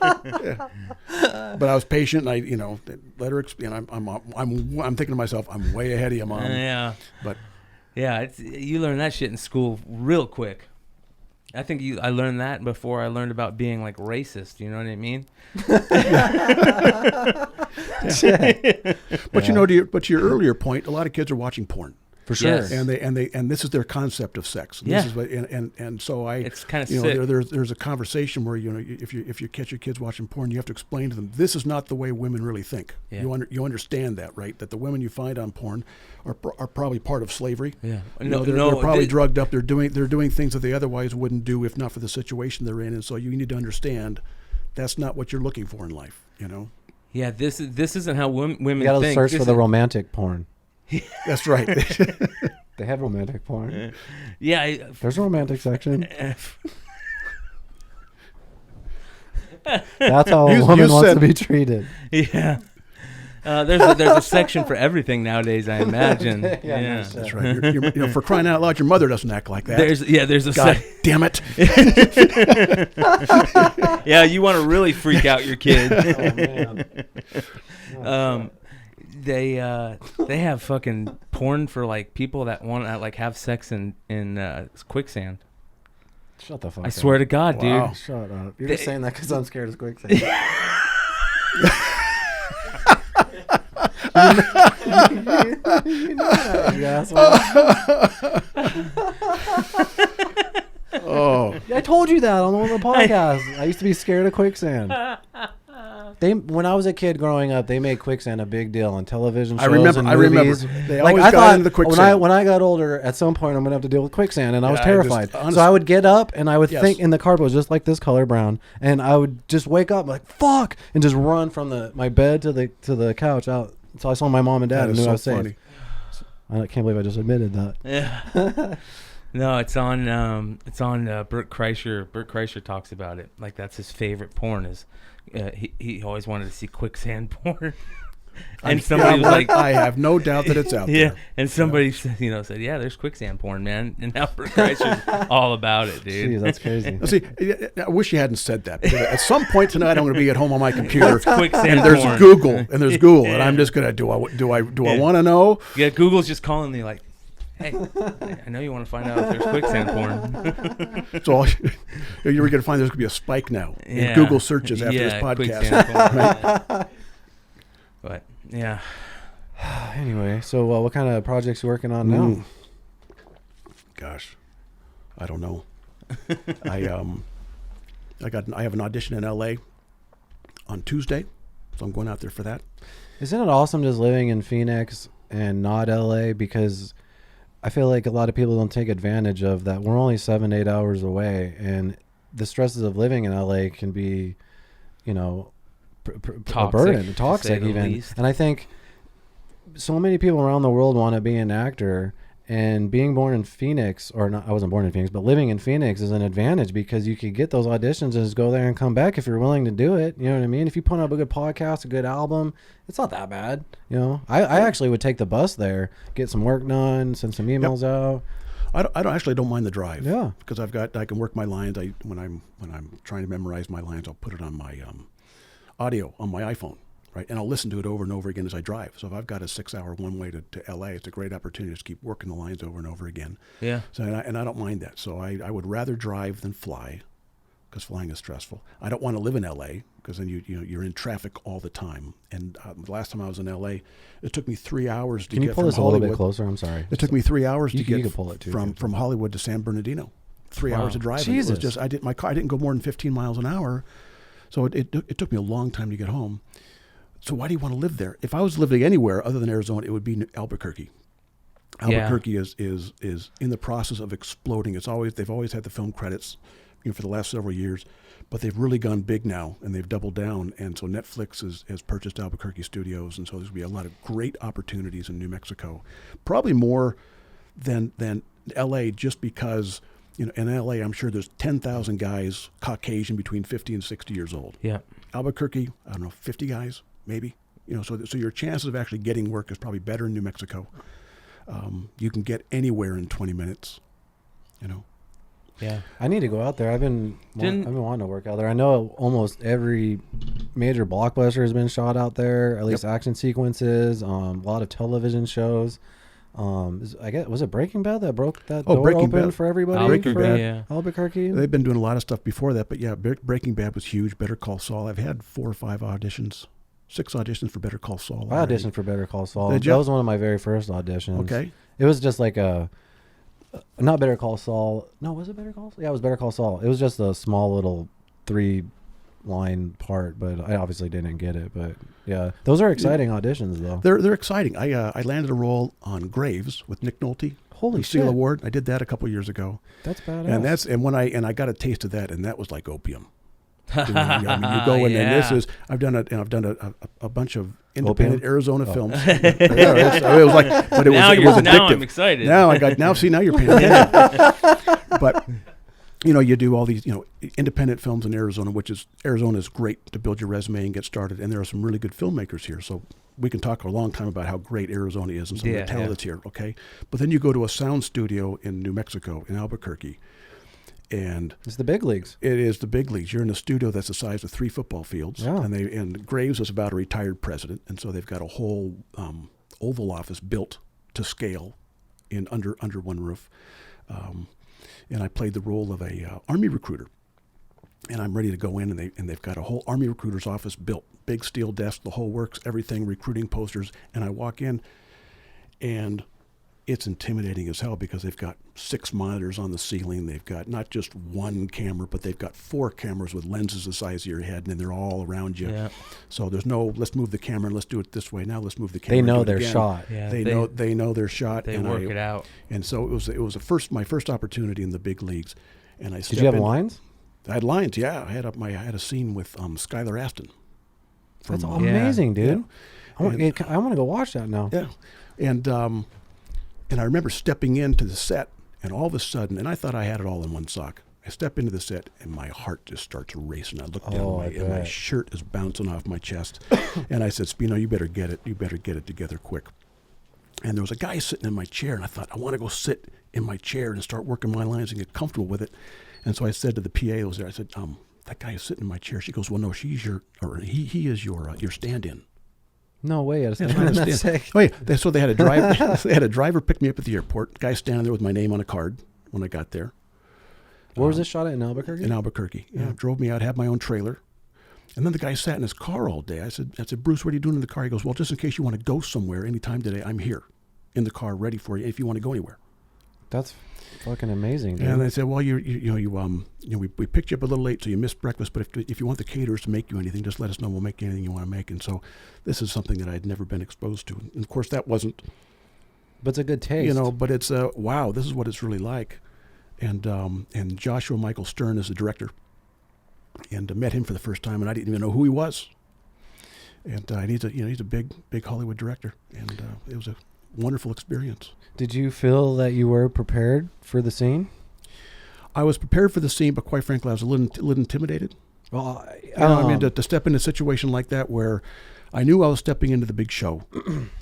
But I was patient, and I let her explain. I'm thinking to myself, I'm way ahead of you, Mom. Yeah. But yeah, you learn that shit in school real quick. I think I learned that before I learned about being like racist. You know what I mean? But to your earlier point, a lot of kids are watching porn. For sure. Yes. And this is their concept of sex. And Yeah. This is what, and so it's kind of sick. There's a conversation where if you catch your kids watching porn, you have to explain to them this is not the way women really think. Yeah. You understand that, right? That the women you find on porn are probably part of slavery. Yeah. They're probably drugged up. They're doing things that they otherwise wouldn't do if not for the situation they're in. And so you need to understand that's not what you're looking for in life. Yeah. This isn't how women You gotta think. search for the romantic porn. That's right. They have romantic porn. Yeah. There's a romantic section. That's how a woman wants to be treated. Yeah. There's a section for everything nowadays, I imagine. Yeah. That's right. For crying out loud, your mother doesn't act like that. There's a God damn it. Yeah, you want to really freak out your kid. Oh man. They have fucking porn for like people that want to like have sex in quicksand. Shut the fuck up. I swear to God, Wow. dude. Shut up. You're just saying that because I'm scared of quicksand. You know that, you asshole. Oh. I told you that on one of the podcasts. I used to be scared of quicksand. When I was a kid growing up, they made quicksand a big deal on television shows and movies. They always got into the quicksand. When I got older, at some point, I'm going to have to deal with quicksand, and I was terrified. So I would get up, and I would think, and the carpet was just like this color brown, and I would just wake up like, fuck, and just run from my bed to the couch out. So I saw my mom and dad and knew I was safe. I can't believe I just admitted that. Yeah. No, it's on Bert Kreischer. Bert Kreischer talks about it. Like that's his favorite porn is. He always wanted to see quicksand porn. And somebody was like, I have no doubt that it's out there. Yeah, and somebody said, yeah, there's quicksand porn, man. And now Bert Kreischer's all about it, dude. Jeez, that's crazy. See, I wish you hadn't said that. Because at some point tonight, I'm going to be at home on my computer, quicksand and there's porn. Google, and I'm just going to do I want to know? Yeah, Google's just calling me like, hey, I know you want to find out if there's quicksand porn. So you're going to find there's going to be a spike now in Google searches after this podcast. Right? But yeah. Anyway, so what kind of projects you working on now? Gosh, I don't know. I have an audition in LA on Tuesday, so I'm going out there for that. Isn't it awesome just living in Phoenix and not LA? Because I feel like a lot of people don't take advantage of that. We're only 7-8 hours away, and the stresses of living in LA can be, a burden, toxic even. And I think so many people around the world want to be an actor, and being born in Phoenix, or not, I wasn't born in Phoenix, but living in Phoenix is an advantage because you could get those auditions and just go there and come back if you're willing to do it. You know what I mean? If you put up a good podcast, a good album, it's not that bad. I actually would take the bus there, get some work done, send some emails out. I don't mind the drive. Yeah, because I can work my lines. When I'm trying to memorize my lines, I'll put it on my audio on my iPhone, right? And I'll listen to it over and over again as I drive. So if I've got a 6-hour one way to LA, it's a great opportunity to keep working the lines over and over again. Yeah. So and I don't mind that. So I would rather drive than fly, because flying is stressful. I don't want to live in LA because then you're in traffic all the time. And the last time I was in LA, it took me 3 hours to get from Hollywood. Can you pull this a little bit closer? I'm sorry. It took me 3 hours to get pull it too, from Hollywood to San Bernardino. 3 hours of driving. Jesus. It was just I didn't go more than 15 miles an hour. So it took me a long time to get home. So why do you want to live there? If I was living anywhere other than Arizona, it would be Albuquerque. Albuquerque is in the process of exploding. They've always had the film credits, for the last several years, but they've really gone big now and they've doubled down. And so Netflix has purchased Albuquerque Studios, and so there's going to be a lot of great opportunities in New Mexico, probably more than L.A. just because. In L.A., I'm sure there's 10,000 guys, Caucasian, between 50 and 60 years old. Yeah. Albuquerque, I don't know, 50 guys, maybe. So your chances of actually getting work is probably better in New Mexico. You can get anywhere in 20 minutes, Yeah. I need to go out there. I've been wanting to work out there. I know almost every major blockbuster has been shot out there, at least action sequences, a lot of television shows. Was it Breaking Bad that broke that door Breaking open Bad. for everybody? Breaking Bad. Yeah. Albuquerque. They've been doing a lot of stuff before that, but yeah, Breaking Bad was huge. Better Call Saul. I've had 4 or 5 auditions, 6 auditions for Better Call Saul. I auditioned for Better Call Saul. Did you? That was one of my very first auditions. Okay. It was just like not Better Call Saul. No, was it Better Call Saul? Yeah, it was Better Call Saul. It was just a small little 3-line part, but I obviously didn't get it. But yeah, those are exciting auditions, though. They're exciting. I landed a role on Graves with Nick Nolte. Holy Seal shit! Award. I did that a couple years ago. That's badass. And I got a taste of that, and that was like opium. You go in, and this is I've done a bunch of independent Opium? Arizona films. It was like, but it was addictive. Now I'm excited. Now you're paying attention. But you do all these independent films in Arizona, Arizona is great to build your resume and get started. And there are some really good filmmakers here, so we can talk a long time about how great Arizona is and some of the talent that's here. Okay, but then you go to a sound studio in New Mexico, in Albuquerque. And it's the big leagues. It is the big leagues. You're in a studio that's the size of 3 football fields. Yeah. And Graves is about a retired president, and so they've got a whole Oval Office built to scale in under one roof. And I played the role of a Army recruiter. And I'm ready to go in, and they've got a whole Army recruiter's office built, big steel desk, the whole works, everything, recruiting posters. And I walk in, and it's intimidating as hell because they've got 6 monitors on the ceiling. They've got not just one camera, but they've got 4 cameras with lenses the size of your head, and they're all around you. Yeah. So there's no, let's move the camera and let's do it this way. Now let's move the camera. They know their shot. Yeah, they know their shot. They work it out. And so it was my first opportunity in the big leagues. And Did you have lines? I had lines. Yeah, I had a scene with Skylar Aston. That's amazing, dude. Yeah. I want to go watch that now. Yeah, and I remember stepping into the set, and all of a sudden, and I thought I had it all in one sock. I step into the set, and my heart just starts racing. I look down, and my shirt is bouncing off my chest. And I said, Speno, you better get it. You better get it together quick. And there was a guy sitting in my chair, and I thought, I want to go sit in my chair and start working my lines and get comfortable with it. And so I said to the PA who was there, I said, that guy is sitting in my chair. She goes, well, no, he is your stand-in. No way. So they had a driver. They had a driver pick me up at the airport. Guy standing there with my name on a card when I got there. Where was this shot at, in Albuquerque? In Albuquerque. Yeah. Drove me out. Had my own trailer. And then the guy sat in his car all day. I said, Bruce, what are you doing in the car? He goes, well, just in case you want to go somewhere anytime today, I'm here in the car, ready for you if you want to go anywhere. That's fucking amazing, dude. And I said, well, we picked you up a little late, so you missed breakfast. But if you want the caterers to make you anything, just let us know. We'll make you anything you want to make. And so, this is something that I had never been exposed to. And of course, that wasn't. But it's a good taste. But it's wow. This is what it's really like. And Joshua Michael Stern is the director. And met him for the first time, and I didn't even know who he was. And he's a big Hollywood director, and it was a wonderful experience. Did you feel that you were prepared for the scene? I was prepared for the scene, but quite frankly, I was a little intimidated. Well, to step in a situation like that where I knew I was stepping into the big show.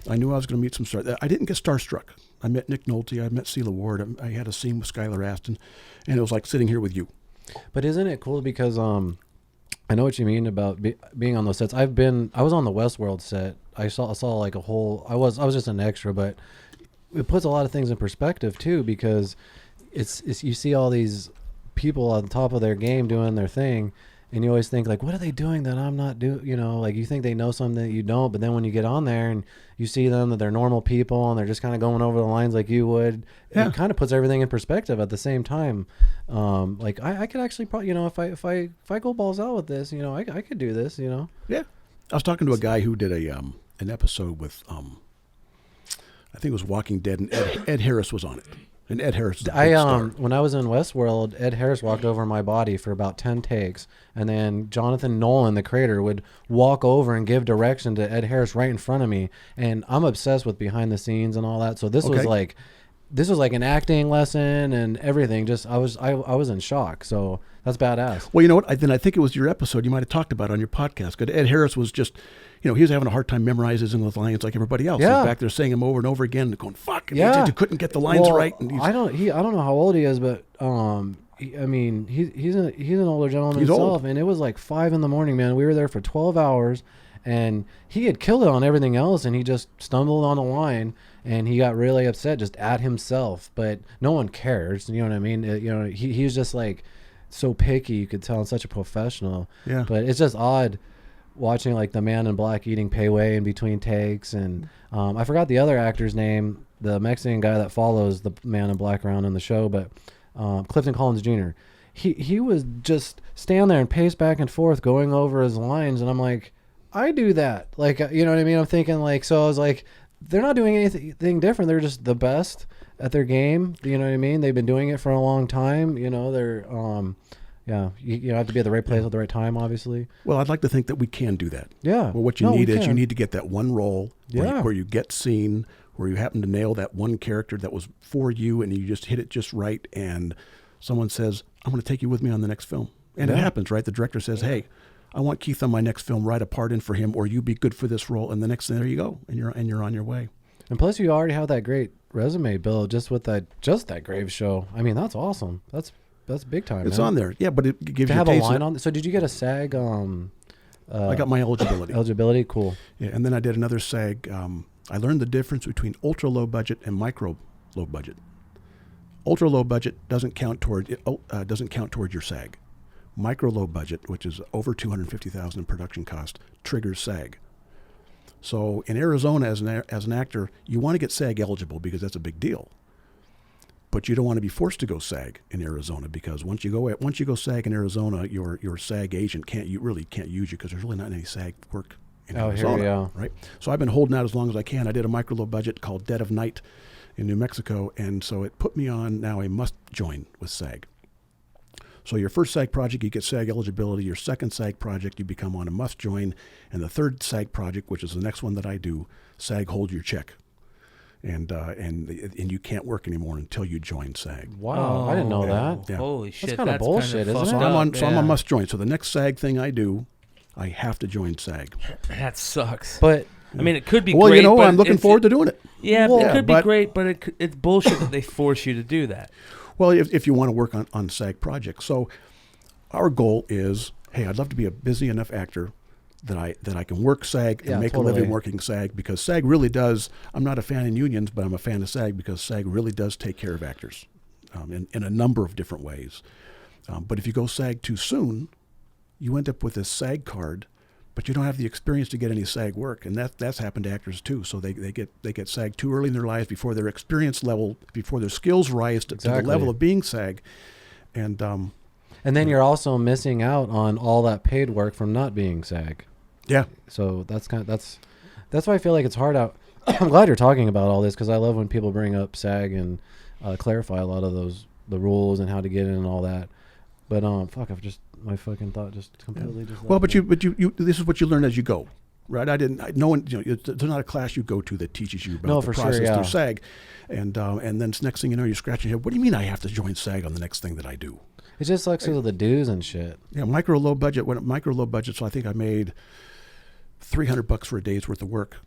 I knew I was going to meet some stars. I didn't get starstruck. I met Nick Nolte. I met Seal Award. I had a scene with Skylar Aston, and it was like sitting here with you. But isn't it cool because I know what you mean about being on those sets. I was on the Westworld set. I saw like a whole. I was just an extra, but it puts a lot of things in perspective too, because it's you see all these people on top of their game doing their thing, and you always think like, what are they doing that I'm not doing? Like you think they know something that you don't, but then when you get on there and you see them that they're normal people and they're just kind of going over the lines like you would, it kind of puts everything in perspective at the same time. Like I could actually probably, if I go balls out with this, I could do this, Yeah. I was talking to a guy who did an episode with I think it was Walking Dead, and Ed Harris was on it. And Ed Harris is a big star. When I was in Westworld, Ed Harris walked over my body for about 10 takes, and then Jonathan Nolan, the creator, would walk over and give direction to Ed Harris right in front of me. And I'm obsessed with behind the scenes and all that. So this was like an acting lesson and everything. Just I was in shock. So that's badass. Well, you know what? I think it was your episode you might have talked about on your podcast. Because Ed Harris was just, he was having a hard time memorizing those lines like everybody else. Yeah. He's back there saying them over and over again, and going, "Fuck!" Yeah, he couldn't get the lines right. And I don't know how old he is, but he's an older gentleman himself, old. and it was like 5 a.m, man. We were there for 12 hours, and he had killed it on everything else, and he just stumbled on a line, and he got really upset just at himself. But no one cares, you know what I mean? He was just like so picky, you could tell, and such a professional. Yeah. But it's just odd watching like the Man in Black eating pei wei in between takes, and I forgot the other actor's name, the Mexican guy that follows the Man in Black around in the show, but Clifton Collins Jr. He was just stand there and pace back and forth going over his lines, and I'm like, I do that, like, you know what I mean? I'm thinking like, so I was like, they're not doing anything different. They're just the best at their game. You know what I mean? They've been doing it for a long time. They're yeah, you have to be at the right place at the right time, obviously. Well, I'd like to think that we can do that. Yeah. Well, what you need is you need to get that one role where you get seen, where you happen to nail that one character that was for you, and you just hit it just right, and someone says, I'm going to take you with me on the next film. And it happens, right? The director says, hey, I want Keith on my next film, write a part in for him, or you be good for this role. And the next thing, there you go, and you're on your way. And plus, you already have that great resume, Bill, just with that Grave show. I mean, that's awesome. That's big time. It's man. on there, yeah, but it gives to you have a line on. So did you get a SAG? I got my eligibility. Eligibility, cool. Yeah, and then I did another SAG. I learned the difference between ultra low budget and micro low budget. Ultra low budget doesn't count toward your SAG. Micro low budget, which is over $250,000 in production cost, triggers SAG. So in Arizona, as an actor, you want to get SAG eligible because that's a big deal. But you don't want to be forced to go SAG in Arizona, because once you go SAG in Arizona, your SAG agent can't use you, because there's really not any SAG work in Arizona. Here we are. Right? So I've been holding out as long as I can. I did a micro low budget called Dead of Night in New Mexico, and so it put me on now a must join with SAG. So your first SAG project, you get SAG eligibility. Your second SAG project, you become on a must join, and the third SAG project, which is the next one that I do, SAG hold your check. And you can't work anymore until you join SAG. Wow, I didn't know that. Yeah. Holy shit, that's kind of bullshit, isn't it? So I'm a must join. So the next SAG thing I do, I have to join SAG. That sucks. But I mean, it could be well, great. Well, but I'm looking forward to doing it. Yeah, it could be great, but it's bullshit that they force you to do that. Well, if you want to work on SAG projects. So our goal is, hey, I'd love to be a busy enough actor that I can work SAG and make a living working SAG, because SAG really does. I'm not a fan in unions, but I'm a fan of SAG because SAG really does take care of actors in a number of different ways. But if you go SAG too soon, you end up with a SAG card, but you don't have the experience to get any SAG work, and that's happened to actors too. So they get SAG too early in their lives, before their experience level, before their skills rise to the level of being SAG, and then you're also missing out on all that paid work from not being SAG. Yeah. So that's why I feel like it's hard out. I'm glad you're talking about all this, because I love when people bring up SAG and clarify a lot of the rules and how to get in and all that. But my fucking thought just completely just. Well, but you this is what you learn as you go, right? No one, there's not a class you go to that teaches you about the process through SAG, and then next thing you know, you're scratching your head. What do you mean I have to join SAG on the next thing that I do? It just sucks because of the dues and shit. Yeah, micro low budget. So I think I made $300 for a day's worth of work,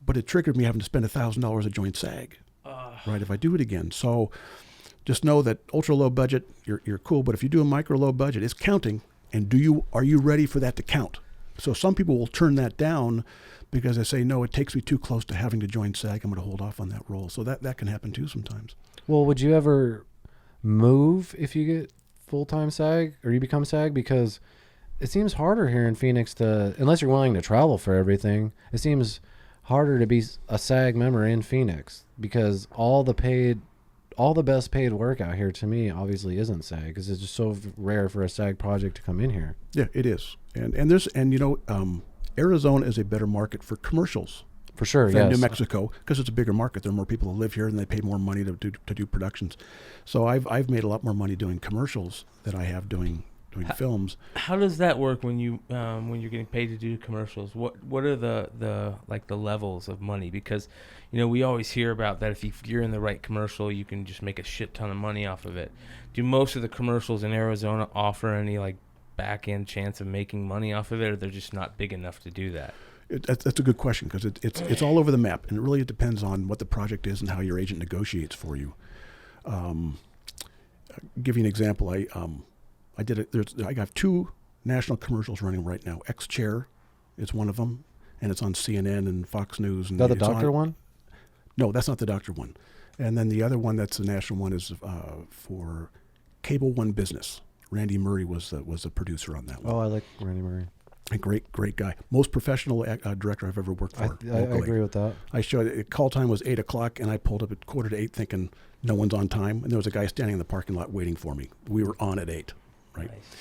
but it triggered me having to spend $1,000 to join SAG, right? If I do it again. So just know that ultra low budget, you're cool, but if you do a micro low budget, it's counting. And are you ready for that to count? So some people will turn that down because they say, no, it takes me too close to having to join SAG. I'm going to hold off on that role. So that can happen too sometimes. Well, would you ever move if you get full-time SAG, or you become SAG? Because it seems harder here in Phoenix unless you're willing to travel for everything, it seems harder to be a SAG member in Phoenix, because all the best paid work out here, to me, obviously isn't SAG, because it's just so rare for a SAG project to come in here. Yeah, it is. And Arizona is a better market for commercials For sure, than yes. New Mexico, because it's a bigger market. There are more people who live here, and they pay more money to do productions. So I've made a lot more money doing commercials than I have doing films. How does that work when you're getting paid to do commercials? What are the levels of money? Because we always hear about that if you're in the right commercial, you can just make a shit ton of money off of it. Do most of the commercials in Arizona offer any like back end chance of making money off of it, or they're just not big enough to do that? That's a good question, because it's all over the map, and it really depends on what the project is and how your agent negotiates for you. Give you an example. I got 2 national commercials running right now. X-Chair is one of them, and it's on CNN and Fox News. And Is that the doctor one? No, that's not the doctor one. And then the other one that's the national one is for Cable One Business. Randy Murray was the producer on that one. Oh, I like Randy Murray. A great guy. Most professional director I've ever worked for. I agree with that. I showed it. Call time was 8:00, and I pulled up at 7:45 thinking no one's on time, and there was a guy standing in the parking lot waiting for me. We were on at 8, right? Nice.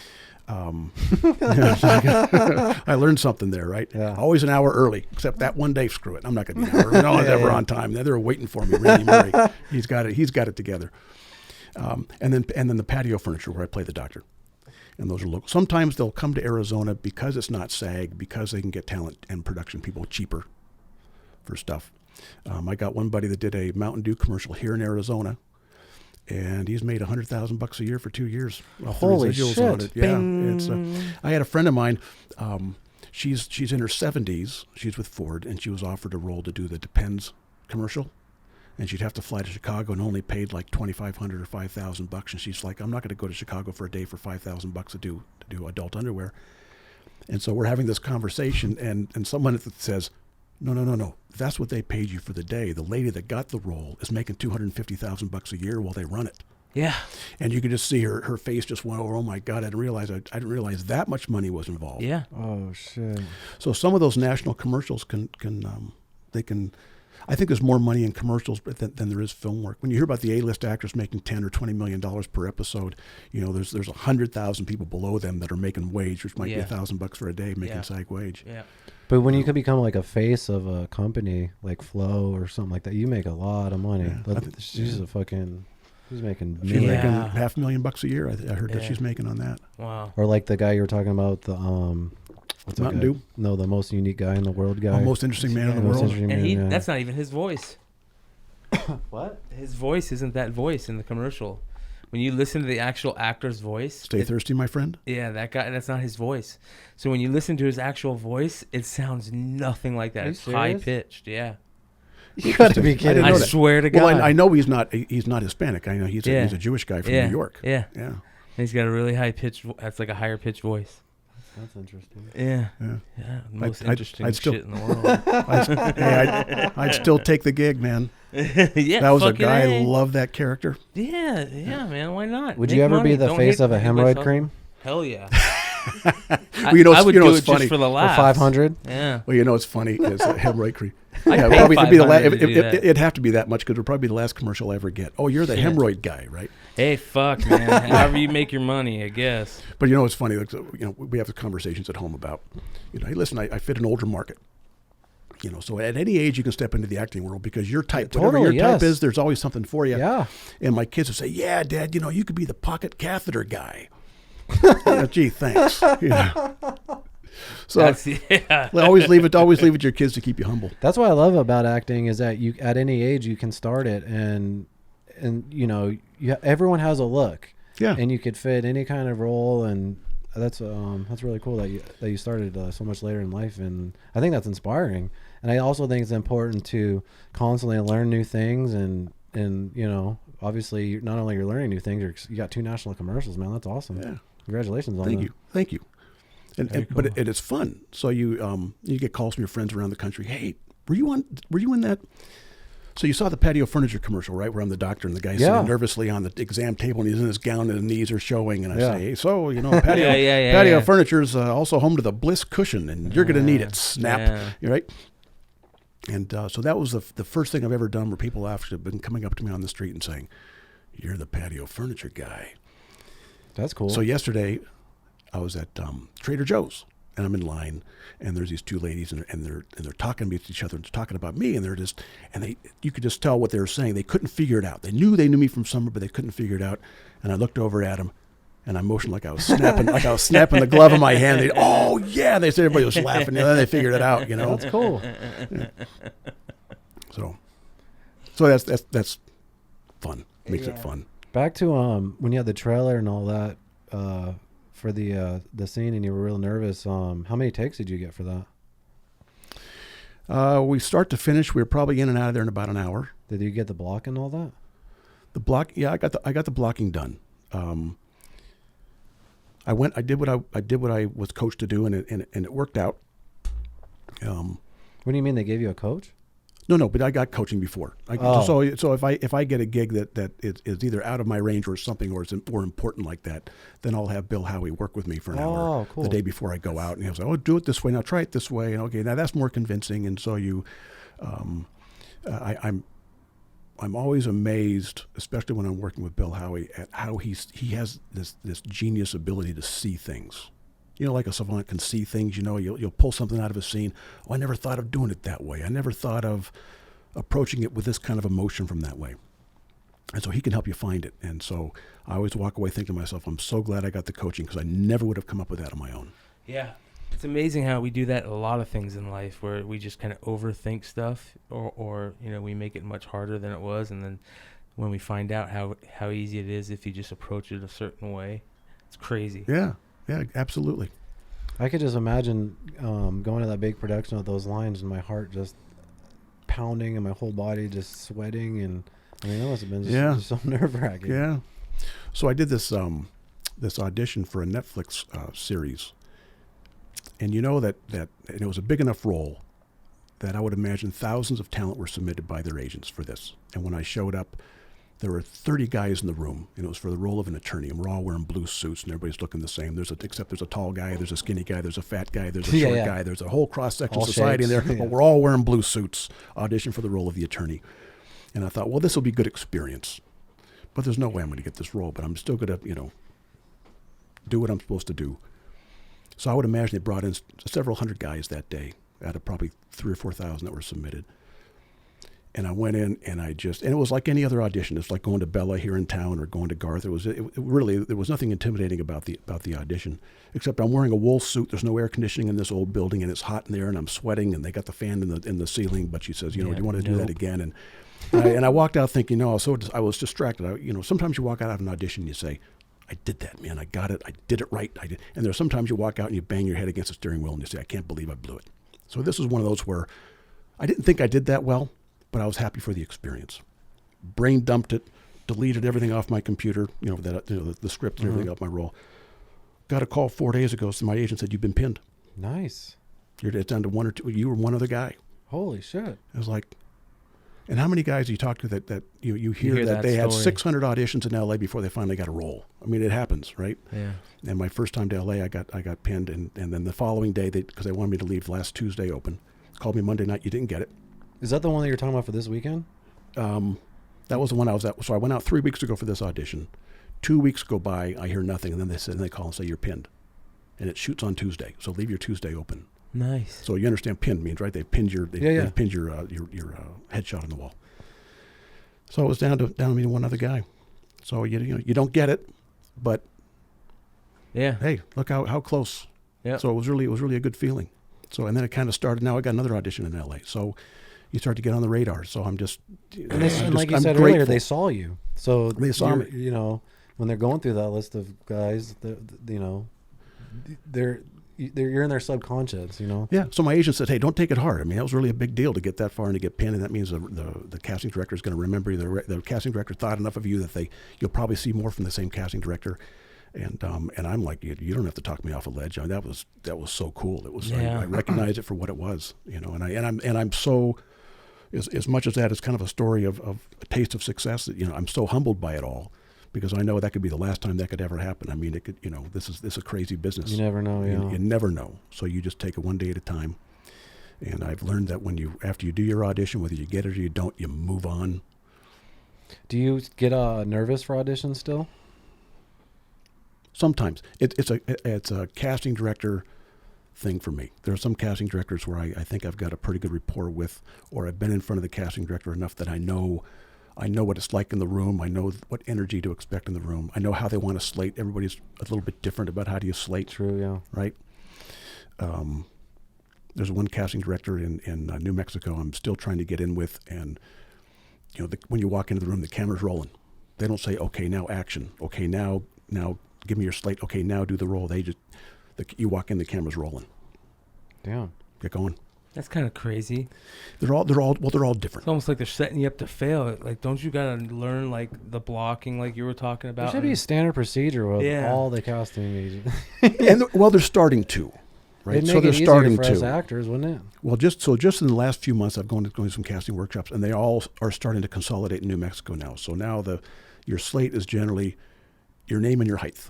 I learned something there, right? Yeah. Always an hour early, except that one day. Screw it, I'm not going to be an hour early. No one's ever on time. They were waiting for me. Randy Murray, he's got it together. And then the patio furniture where I play the doctor. And those are local. Sometimes they'll come to Arizona because it's not SAG, because they can get talent and production people cheaper for stuff. I got one buddy that did a Mountain Dew commercial here in Arizona, and he's made $100,000 a year for 2 years. Holy shit! On it. Yeah, I had a friend of mine. She's in her 70s. She's with Ford, and she was offered a role to do the Depends commercial. And she'd have to fly to Chicago and only paid like $2,500 or $5,000. And she's like, I'm not going to go to Chicago for a day for $5,000 to do adult underwear. And so we're having this conversation, and someone says, no. That's what they paid you for the day. The lady that got the role is making $250,000 a year while they run it. Yeah. And you could just see her face just went over. Oh my God! I didn't realize that much money was involved. Yeah. Oh shit. So some of those national commercials can. I think there's more money in commercials than there is film work. When you hear about the A-list actors making $10 or $20 million per episode, there's 100,000 people below them that are making wage, which might be $1,000 for a day making SAG wage. Yeah. But when you could become like a face of a company like Flow or something like that, you make a lot of money. Yeah. She's making She's making millions. $500,000 a year. I heard that she's making on that. Wow. Or like the guy you were talking about, the what's Mountain Dew? No, the most unique guy in the world guy. Most interesting man in the world. And that's not even his voice. What? His voice isn't that voice in the commercial. When you listen to the actual actor's voice... Stay thirsty, my friend? Yeah, that guy, that's not his voice. So when you listen to his actual voice, it sounds nothing like that. It's high-pitched, yeah. You got to be kidding. I swear to God. Well, I know he's not Hispanic. I know he's a Jewish guy from New York. Yeah. Yeah. And he's got a really high-pitched... That's like a higher-pitched voice. That's interesting. Yeah. Most interesting shit in the world. I'd still take the gig, man. Yeah, that was a guy. I love that character. Yeah, man. Why not? Would you ever be the face of a hemorrhoid cream? Hell yeah. Well, I would do it funny. just for the laughs. For 500. Yeah. Well, it's funny. It's a hemorrhoid cream. I'd pay It'd have to be that much because it would probably be the last commercial I ever get. Oh, you're the hemorrhoid guy, right? Hey, fuck, man. However you make your money, I guess. But it's funny. Like, we have the conversations at home about, hey, listen, I fit an older market. So at any age you can step into the acting world because your type, whatever your type is, there's always something for you. Yeah. And my kids would say, "Yeah, Dad, you could be the pocket catheter guy." Gee, thanks. So always leave it to your kids to keep you humble. That's what I love about acting is that you at any age you can start it and everyone has a look. Yeah. And you could fit any kind of role, and that's really cool that you started so much later in life, and I think that's inspiring. And I also think it's important to constantly learn new things, and obviously not only you're learning new things, you got 2 national commercials, man. That's awesome. Yeah. Congratulations on that. Thank you. But it's fun. So you get calls from your friends around the country. Hey, were you in that? So you saw the patio furniture commercial, right? Where I'm the doctor and the guy's sitting nervously on the exam table and he's in his gown and his knees are showing. And I say, hey, so patio furniture is also home to the Bliss cushion, and you're going to need it. Snap, right? And so that was the first thing I've ever done where people have been coming up to me on the street and saying, "You're the patio furniture guy." That's cool. So yesterday, I was at Trader Joe's, and I'm in line, and there's these two ladies, and they're talking to each other, and talking about me, and you could just tell what they were saying. They couldn't figure it out. They knew me from somewhere, but they couldn't figure it out. And I looked over at them, and I motioned like I was snapping, snapping the glove in my hand. They, oh yeah, they said everybody was laughing. Then they figured it out. That's cool. Yeah. So that's fun. Makes it fun. Back to when you had the trailer and all that for the scene, and you were real nervous. How many takes did you get for that? We start to finish, we were probably in and out of there in about an hour. Did you get the block and all that? The block, yeah, I got the blocking done. I did what I was coached to do, and it worked out. What do you mean they gave you a coach? No, but I got coaching before. So if I get a gig that is either out of my range or something, or is more important like that, then I'll have Bill Howie work with me for an hour cool. the day before I go out, and he'll say, "Oh, do it this way. Now try it this way." And okay, now that's more convincing. And so I'm always amazed, especially when I'm working with Bill Howie, at how he has this genius ability to see things. Like a savant can see things. You'll pull something out of a scene. Oh, I never thought of doing it that way. I never thought of approaching it with this kind of emotion from that way. And so he can help you find it. And so I always walk away thinking to myself, I'm so glad I got the coaching, because I never would have come up with that on my own. Yeah. It's amazing how we do that in a lot of things in life, where we just kind of overthink stuff, or we make it much harder than it was. And then when we find out how easy it is if you just approach it a certain way, it's crazy. Yeah, absolutely. I could just imagine going to that big production with those lines and my heart just pounding and my whole body just sweating. And I mean, that must have been just so nerve-wracking. Yeah. So I did this audition for a Netflix series. And that it was a big enough role that I would imagine thousands of talent were submitted by their agents for this. And when I showed up, there were 30 guys in the room, and it was for the role of an attorney. And we're all wearing blue suits, and everybody's looking the same. Except there's a tall guy, there's a skinny guy, there's a fat guy, there's a short guy, there's a whole cross-section society in there. Yeah. But we're all wearing blue suits, audition for the role of the attorney. And I thought, well, this will be good experience. But there's no way I'm going to get this role, but I'm still going to, do what I'm supposed to do. So I would imagine they brought in several hundred guys that day out of probably 3,000 or 4,000 that were submitted. And I went in, and it was like any other audition. It's like going to Bella here in town or going to Garth. There was nothing intimidating about the audition, except I'm wearing a wool suit. There's no air conditioning in this old building, and it's hot in there, and I'm sweating, and they got the fan in the ceiling. But she says, do you want to do that again? And I walked out thinking, no, I was distracted. Sometimes you walk out of an audition, and you say, I did that, man. I got it. I did it right. And there's sometimes you walk out and you bang your head against the steering wheel and you say, I can't believe I blew it. So this is one of those where I didn't think I did that well, but I was happy for the experience. Brain dumped it, deleted everything off my computer, the script and everything off my roll. Got a call 4 days ago. So my agent said, you've been pinned. Nice. It's down to one or two. You were one other guy. Holy shit. I was like, and how many guys do you talk to that you hear that they had 600 auditions in LA before they finally got a role? I mean, it happens, right? Yeah. And my first time to LA, I got pinned, and then the following day, because they wanted me to leave last Tuesday open, called me Monday night. You didn't get it. Is that the one that you're talking about for this weekend? That was the one I was at. So I went out 3 weeks ago for this audition. 2 weeks go by, I hear nothing, and then they call and say you're pinned, and it shoots on Tuesday. So leave your Tuesday open. Nice. So you understand pinned means, right? They've pinned your headshot on the wall. So it was down to me and one other guy. So you don't get it, but hey, look how close. Yeah. So it was really a good feeling. So and then it kind of started. Now I got another audition in LA. So you start to get on the radar. So I'm just like you said earlier, they saw you. So they saw me. When they're going through that list of guys, you're in their subconscious, Yeah. So my agent said, hey, don't take it hard. I mean, that was really a big deal to get that far and to get pinned, and that means the casting director is going to remember you. The casting director thought enough of you that you'll probably see more from the same casting director. And I'm like, you don't have to talk me off a ledge. I mean, that was so cool. It was. I recognize it for what it was, And I'm so, as much as that is kind of a story of a taste of success. I'm so humbled by it all. Because I know that could be the last time that could ever happen. I mean, it could. This is a crazy business. You never know. You never know. So you just take it one day at a time. And I've learned that after you do your audition, whether you get it or you don't, you move on. Do you get nervous for auditions still? Sometimes it's a casting director thing for me. There are some casting directors where I think I've got a pretty good rapport with, or I've been in front of the casting director enough that I know what it's like in the room. I know what energy to expect in the room. I know how they want to slate. Everybody's a little bit different about how do you slate. True, yeah. Right? There's one casting director in New Mexico I'm still trying to get in with, and when you walk into the room, the camera's rolling. They don't say, okay, now action. Okay, now give me your slate. Okay, now do the roll. They just, you walk in, the camera's rolling. Damn. Get going. That's kind of crazy. They're all different. It's almost like they're setting you up to fail. Like, don't you gotta learn like the blocking, like you were talking about? There should be a standard procedure with all the casting agents. They're starting to, right? It'd So make they're it easier starting for to. us actors, wouldn't it? Well, just in the last few months, I've gone to some casting workshops, and they all are starting to consolidate in New Mexico now. So now your slate is generally your name and your height.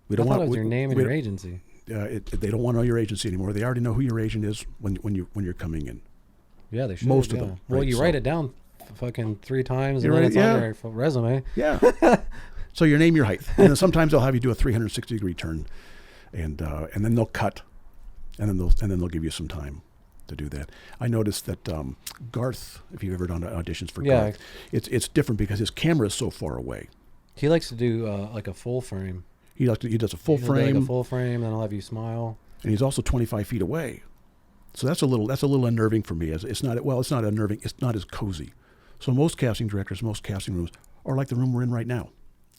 I thought it was your name and your agency. They don't want to know your agency anymore. They already know who your agent is when you're coming in. Yeah, they should. Most of them. Well, right? you write it down fucking 3 times, and You're then right, it's yeah. on your resume. Yeah. So your name, your height, and then sometimes they'll have you do a 360-degree turn, and then they'll cut, and then they'll give you some time to do that. I noticed that Garth, if you've ever done auditions for Garth, it's different because his camera is so far away. He likes to do like a full frame. He does a full frame. Like a full frame, and I'll have you smile. And he's also 25 feet away, so that's a little unnerving for me. It's not unnerving. It's not as cozy. So most casting directors, most casting rooms are like the room we're in right now.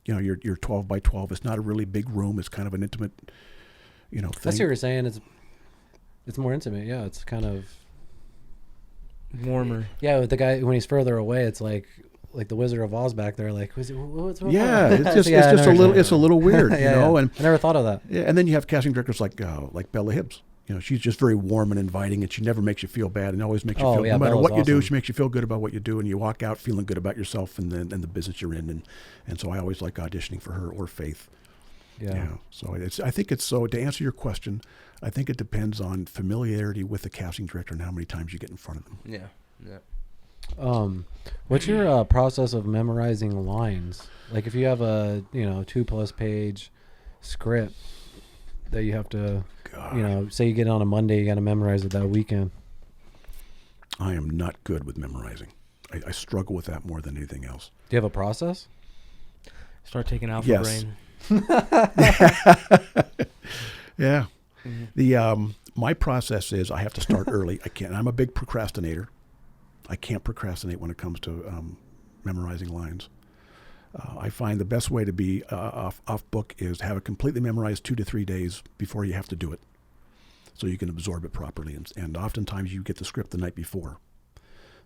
You're 12 by 12. It's not a really big room. It's kind of an intimate, thing. That's what you're saying. It's more intimate. Yeah, it's kind of warmer. Yeah, with the guy when he's further away, it's like the Wizard of Oz back there. Like, what's wrong? Yeah, it's a little weird, yeah. And I never thought of that. Yeah, and then you have casting directors like Bella Hibbs. She's just very warm and inviting, and she never makes you feel bad, and always makes you feel. No matter what you do, she makes you feel good about what you do, and you walk out feeling good about yourself and the business you're in, and so I always like auditioning for her or Faith. Yeah. So I think it's so. To answer your question, I think it depends on familiarity with the casting director and how many times you get in front of them. Yeah. What's your process of memorizing lines? Like if you have a 2+ page script that you have to, say you get on a Monday, you got to memorize it that weekend. I am not good with memorizing. I struggle with that more than anything else. Do you have a process? Start taking Alpha Brain. Yeah. Mm-hmm. My process is I have to start early. I'm a big procrastinator. I can't procrastinate when it comes to memorizing lines. I find the best way to be off book is have it completely memorized 2 to 3 days before you have to do it, so you can absorb it properly. And oftentimes you get the script the night before,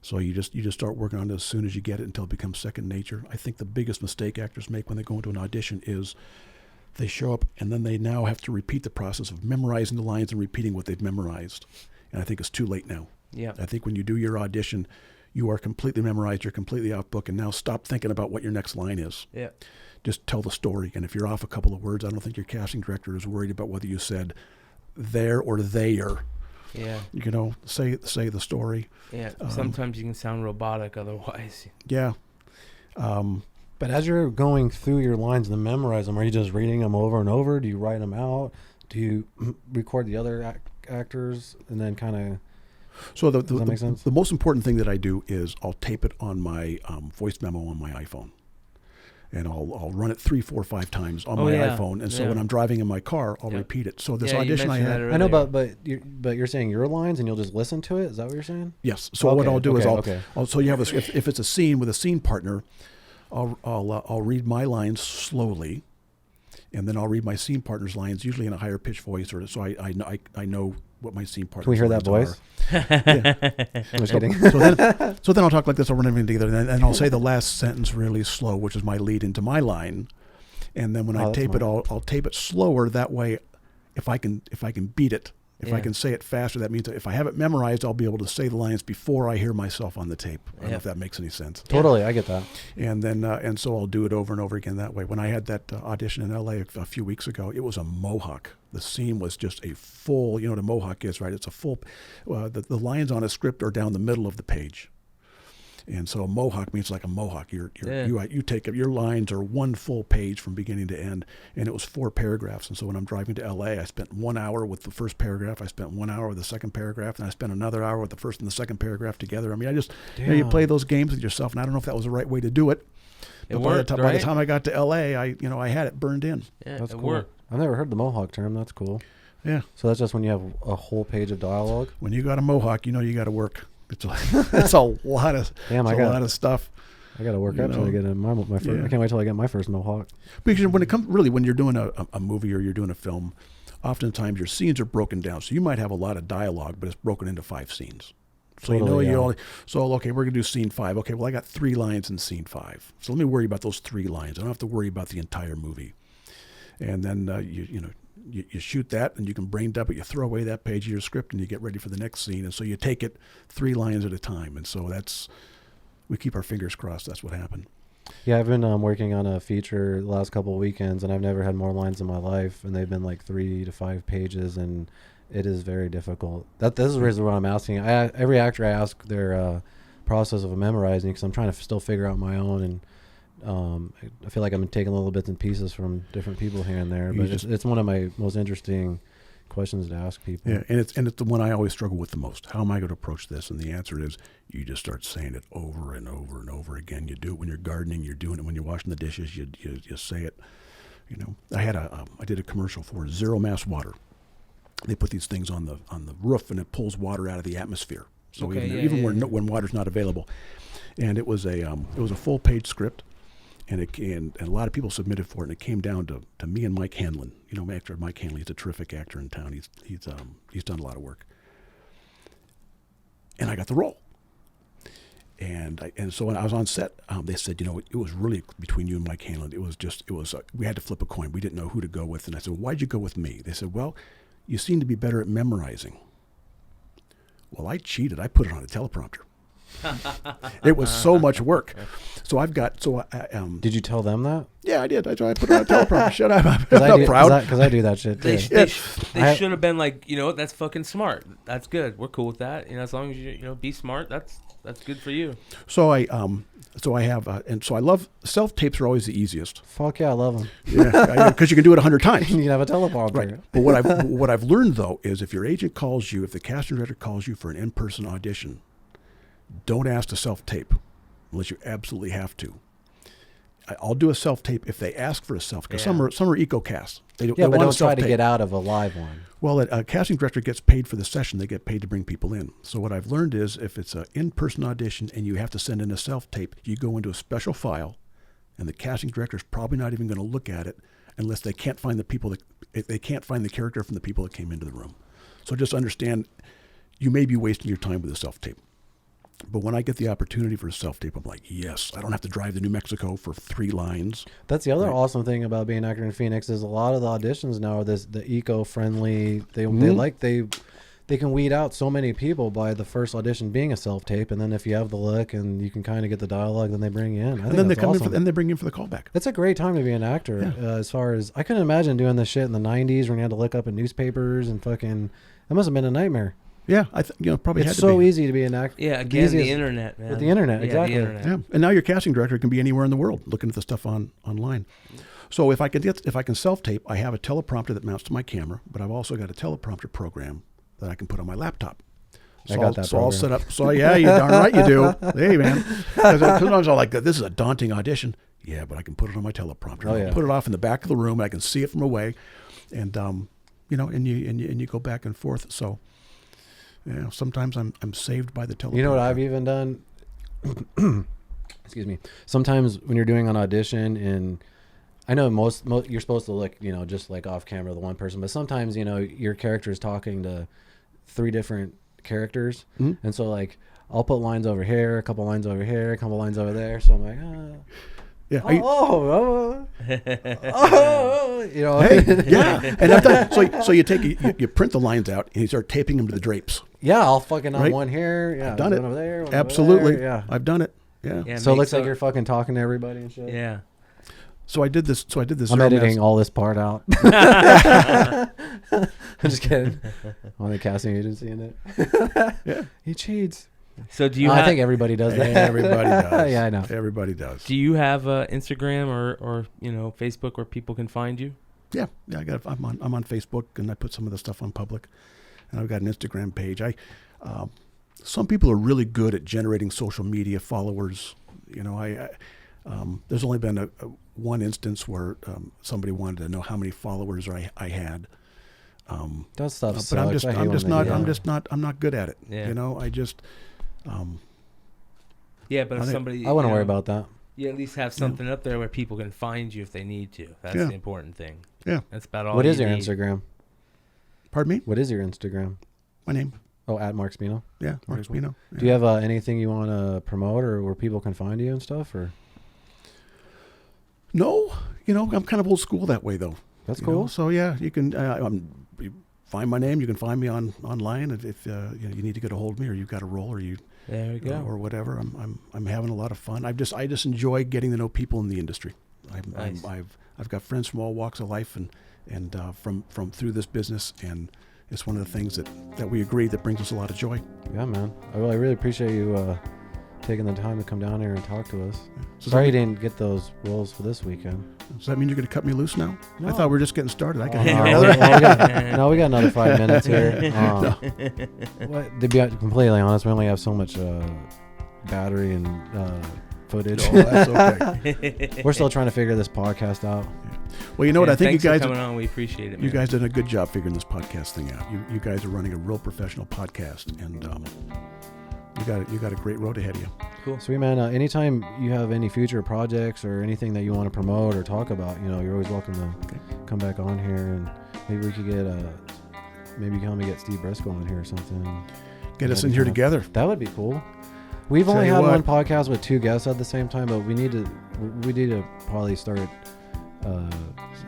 so you just start working on it as soon as you get it until it becomes second nature. I think the biggest mistake actors make when they go into an audition is they show up and then they now have to repeat the process of memorizing the lines and repeating what they've memorized, and I think it's too late now. Yeah. I think when you do your audition, you are completely memorized, you're completely off book, and now stop thinking about what your next line is. Yeah. Just tell the story. And if you're off a couple of words, I don't think your casting director is worried about whether you said there or theyer. Yeah. Say the story. Yeah. Sometimes you can sound robotic otherwise. Yeah. But as you're going through your lines to memorize them, are you just reading them over and over? Do you write them out? Do you record the other actors and then kind of... So does that make sense? The most important thing that I do is I'll tape it on my voice memo on my iPhone, and I'll run it 3, 4, 5 times on my iPhone. And so when I'm driving in my car, I'll repeat it. So this audition I had, I know, but you're saying your lines and you'll just listen to it. Is that what you're saying? Yes. So what I'll do is I'll so you have if it's a scene with a scene partner, I'll read my lines slowly, and then I'll read my scene partner's lines, usually in a higher pitched voice, or so I know what my scene partner. Can we hear that voice? Yeah. I'm just kidding. So then I'll talk like this. I'll run everything together, and I'll say the last sentence really slow, which is my lead into my line. And then when I tape it, I'll tape it slower. That way, if I can beat it, if I can say it faster, that means that if I have it memorized, I'll be able to say the lines before I hear myself on the tape. I don't know if that makes any sense. Totally, I get that. And then and so I'll do it over and over again that way. When I had that audition in L.A. a few weeks ago, it was a Mohawk. The scene was just a full, what a Mohawk is, right? It's a full, the lines on a script are down the middle of the page. And so a mohawk means like a mohawk. You take up, your lines are one full page from beginning to end, and it was 4 paragraphs. And so when I'm driving to LA, I spent 1 hour with the first paragraph, I spent 1 hour with the second paragraph, and I spent another hour with the first and the second paragraph together. I mean, I just you play those games with yourself, and I don't know if that was the right way to do it. But by the time I got to LA, I had it burned in. Yeah, that's cool. Worked. I've never heard the mohawk term. That's cool. Yeah. So that's just when you have a whole page of dialogue. When you got a mohawk, you got to work. It's a lot of lot of stuff. I got to work up till I get my first. I can't wait till I get my first mohawk. Because when you're doing a movie or you're doing a film, oftentimes your scenes are broken down. So you might have a lot of dialogue, but it's broken into 5 scenes. So okay, we're gonna do scene 5. Okay, well I got 3 lines in scene 5. So let me worry about those 3 lines. I don't have to worry about the entire movie. And then you shoot that, and you can brain dump it. You throw away that page of your script, and you get ready for the next scene. And so you take it 3 lines at a time. And so we keep our fingers crossed. That's what happened. Yeah, I've been working on a feature the last couple of weekends, and I've never had more lines in my life. And they've been like 3 to 5 pages, and it is very difficult. This is the reason why I'm asking. Every actor I ask their process of memorizing, because I'm trying to still figure out my own, and I feel like I'm taking little bits and pieces from different people here and there. But it's one of my most interesting questions to ask people. Yeah, and it's the one I always struggle with the most. How am I going to approach this? And the answer is you just start saying it over and over and over again. You do it when you're gardening. You're doing it when you're washing the dishes. You say it. I did a commercial for Zero Mass Water. They put these things on the roof, and it pulls water out of the atmosphere. So when water's not available, and it was a full page script, and a lot of people submitted for it, and it came down to me and Mike Hanlon. Actor Mike Hanlon, he's a terrific actor in town. He's done a lot of work, and I got the role. And so when I was on set, they said, it was really between you and Mike Hanlon. We had to flip a coin. We didn't know who to go with, and I said, why'd you go with me? They said, well, you seem to be better at memorizing. Well, I cheated. I put it on a teleprompter. It was so much work. So did you tell them that? Yeah, I did. I put it on a teleprompter. Shut up. I'm proud. Because I do that shit too. They should have been like, that's fucking smart. That's good. We're cool with that. As long as you be smart, that's good for you. So I love self-tapes are always the easiest. Fuck yeah, I love them. Yeah, because you can do it 100 times. You can have a teleprompter. Right. But what I've learned though is if your agent calls you, if the casting director calls you for an in-person audition, don't ask to self-tape unless you absolutely have to. I'll do a self-tape if they ask for a self, because some are eco-casts. But don't try to get out of a live one. Well, a casting director gets paid for the session. They get paid to bring people in. So what I've learned is if it's an in-person audition and you have to send in a self-tape, you go into a special file, and the casting director is probably not even going to look at it unless they can't find they can't find the character from the people that came into the room. So just understand, you may be wasting your time with a self-tape. But when I get the opportunity for a self-tape, I'm like, yes, I don't have to drive to New Mexico for 3 lines. That's the other awesome thing about being an actor in Phoenix is a lot of the auditions now are the eco-friendly. They can weed out so many people by the first audition being a self-tape, and then if you have the look and you can kind of get the dialogue, then they bring you in. And then they come in and they bring you in for the callback. That's a great time to be an actor. Yeah. As far as I couldn't imagine doing this shit in the 90s when you had to look up in newspapers and fucking. That must have been a nightmare. Yeah, probably it's so easy to be an actor. Yeah, again, the internet, man. With the internet, exactly. The internet. Yeah, and now your casting director can be anywhere in the world looking at the stuff online. So if I can self-tape, I have a teleprompter that mounts to my camera, but I've also got a teleprompter program that I can put on my laptop. I got that all set up. So yeah, you darn right you do. Hey man, sometimes I'm like, this is a daunting audition. Yeah, but I can put it on my teleprompter. Oh, yeah. Put it off in the back of the room. I can see it from away, and and you go back and forth. So. Yeah, sometimes I'm saved by the teleprompter. You know what I've even done? Excuse me. Sometimes when you're doing an audition, and I know most you're supposed to look, just like off camera, the one person, but sometimes, your character is talking to 3 different characters. Mm-hmm. And so like, I'll put lines over here, a couple lines over here, a couple lines over there. So I'm like, yeah. Hey, yeah. And I've done, so you you print the lines out and you start taping them to the drapes. Yeah, I'll fucking on one here. Yeah, I've done it. Over there, absolutely. Over there, yeah, I've done it. Yeah. So it looks like you're fucking talking to everybody and shit. Yeah. So I did this. I'm editing all this part out. I'm just kidding. On the casting agency in it. Yeah. He cheats. So do you? I think everybody does that. Everybody does. Yeah, I know. Everybody does. Do you have Instagram or Facebook where people can find you? Yeah. I'm on Facebook, and I put some of the stuff on public, and I've got an Instagram page. Some people are really good at generating social media followers. There's only been one instance where somebody wanted to know how many followers I had. That stuff but sucks. I'm not good at it. Yeah. But if somebody, I wouldn't worry about that. You at least have something up there where people can find you if they need to. That's the important thing. Yeah. That's about all. What is your need. Instagram? Pardon me? What is your Instagram? My name. Oh, at Mark Speno? Yeah, Mark Speno. Yeah. Do you have anything you want to promote or where people can find you and stuff? Or No. I'm kind of old school that way, though. That's cool. So, yeah, you can you find my name. You can find me online if you need to get a hold of me or you've got a role or you... There we go. Or whatever. I'm having a lot of fun. I just enjoy getting to know people in the industry. Nice. I've got friends from all walks of life and from through this business, and it's one of the things that we agree that brings us a lot of joy. Yeah, man. I really appreciate you taking the time to come down here and talk to us. So Sorry you didn't get those roles for this weekend. Does that mean you're going to cut me loose now? No. I thought we were just getting started. I got we got another 5 minutes here. To be completely honest, we only have so much battery and footage. No, that's okay. We're still trying to figure this podcast out. Well, you know what? I think you guys for coming on. We appreciate it, man. You guys did a good job figuring this podcast thing out. You guys are running a real professional podcast, and you got a great road ahead of you. Cool. Sweet, man. Anytime you have any future projects or anything that you want to promote or talk about, you're always welcome to come back on here, and maybe we could get maybe come and get Steve Briscoe on here or something. Get us in here together. That would be cool. We've only had one podcast with 2 guests at the same time, but we need to probably start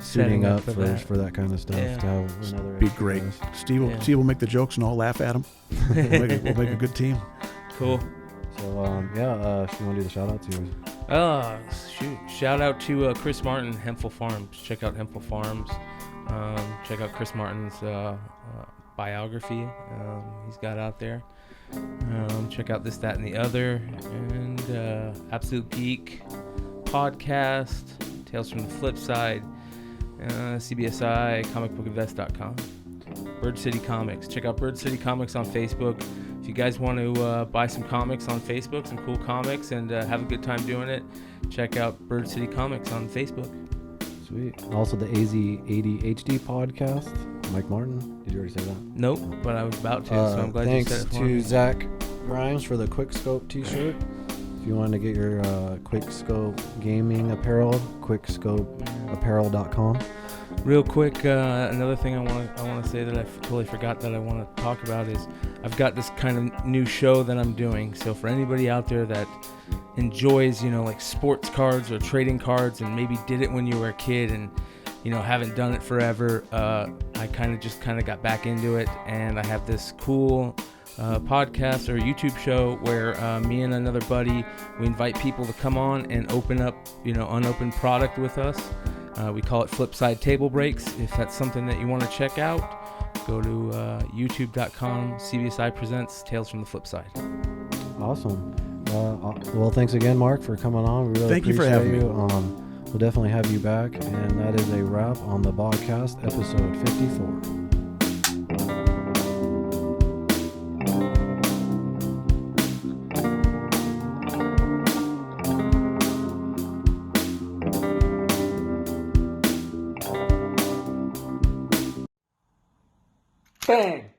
suiting up for that kind of stuff. Yeah. To have another be great. Steve will make the jokes and I'll laugh at them. We'll make a good team. Cool. So if you want to do the shout out to yours. Shout out to Chris Martin, Hemphill Farms. Check out Hemphill Farms. Check out Chris Martin's biography he's got out there. Check out This, That, and the Other, and Absolute Geek Podcast, Tales from the Flip Side, CBSI, comicbookinvest.com, Bird City Comics. Check out Bird City Comics on Facebook. If you guys want to buy some comics on Facebook, some cool comics, and have a good time doing it, check out Bird City Comics on Facebook. Sweet. Also the AZ80HD podcast, Mike Martin. Did you already say that? Nope, but I was about to, so I'm glad you said it for me. Thanks to Zach Grimes for the Quick Scope t-shirt. If you want to get your Quick Scope gaming apparel, quickscopeapparel.com. Real quick, another thing I want to say that I totally forgot that I want to talk about is I've got this kind of new show that I'm doing. So for anybody out there that enjoys, like sports cards or trading cards, and maybe did it when you were a kid and haven't done it forever, I kind of got back into it, and I have this cool podcast or YouTube show where me and another buddy, we invite people to come on and open up unopened product with us. We call it Flipside Table Breaks. If that's something that you want to check out, go to youtube.com, CBSI Presents Tales from the Flip Side. Awesome. Well, thanks again, Mark, for coming on. We really Thank you for having me. We'll definitely have you back, and that is a wrap on the Bogcast, episode 54. Bang!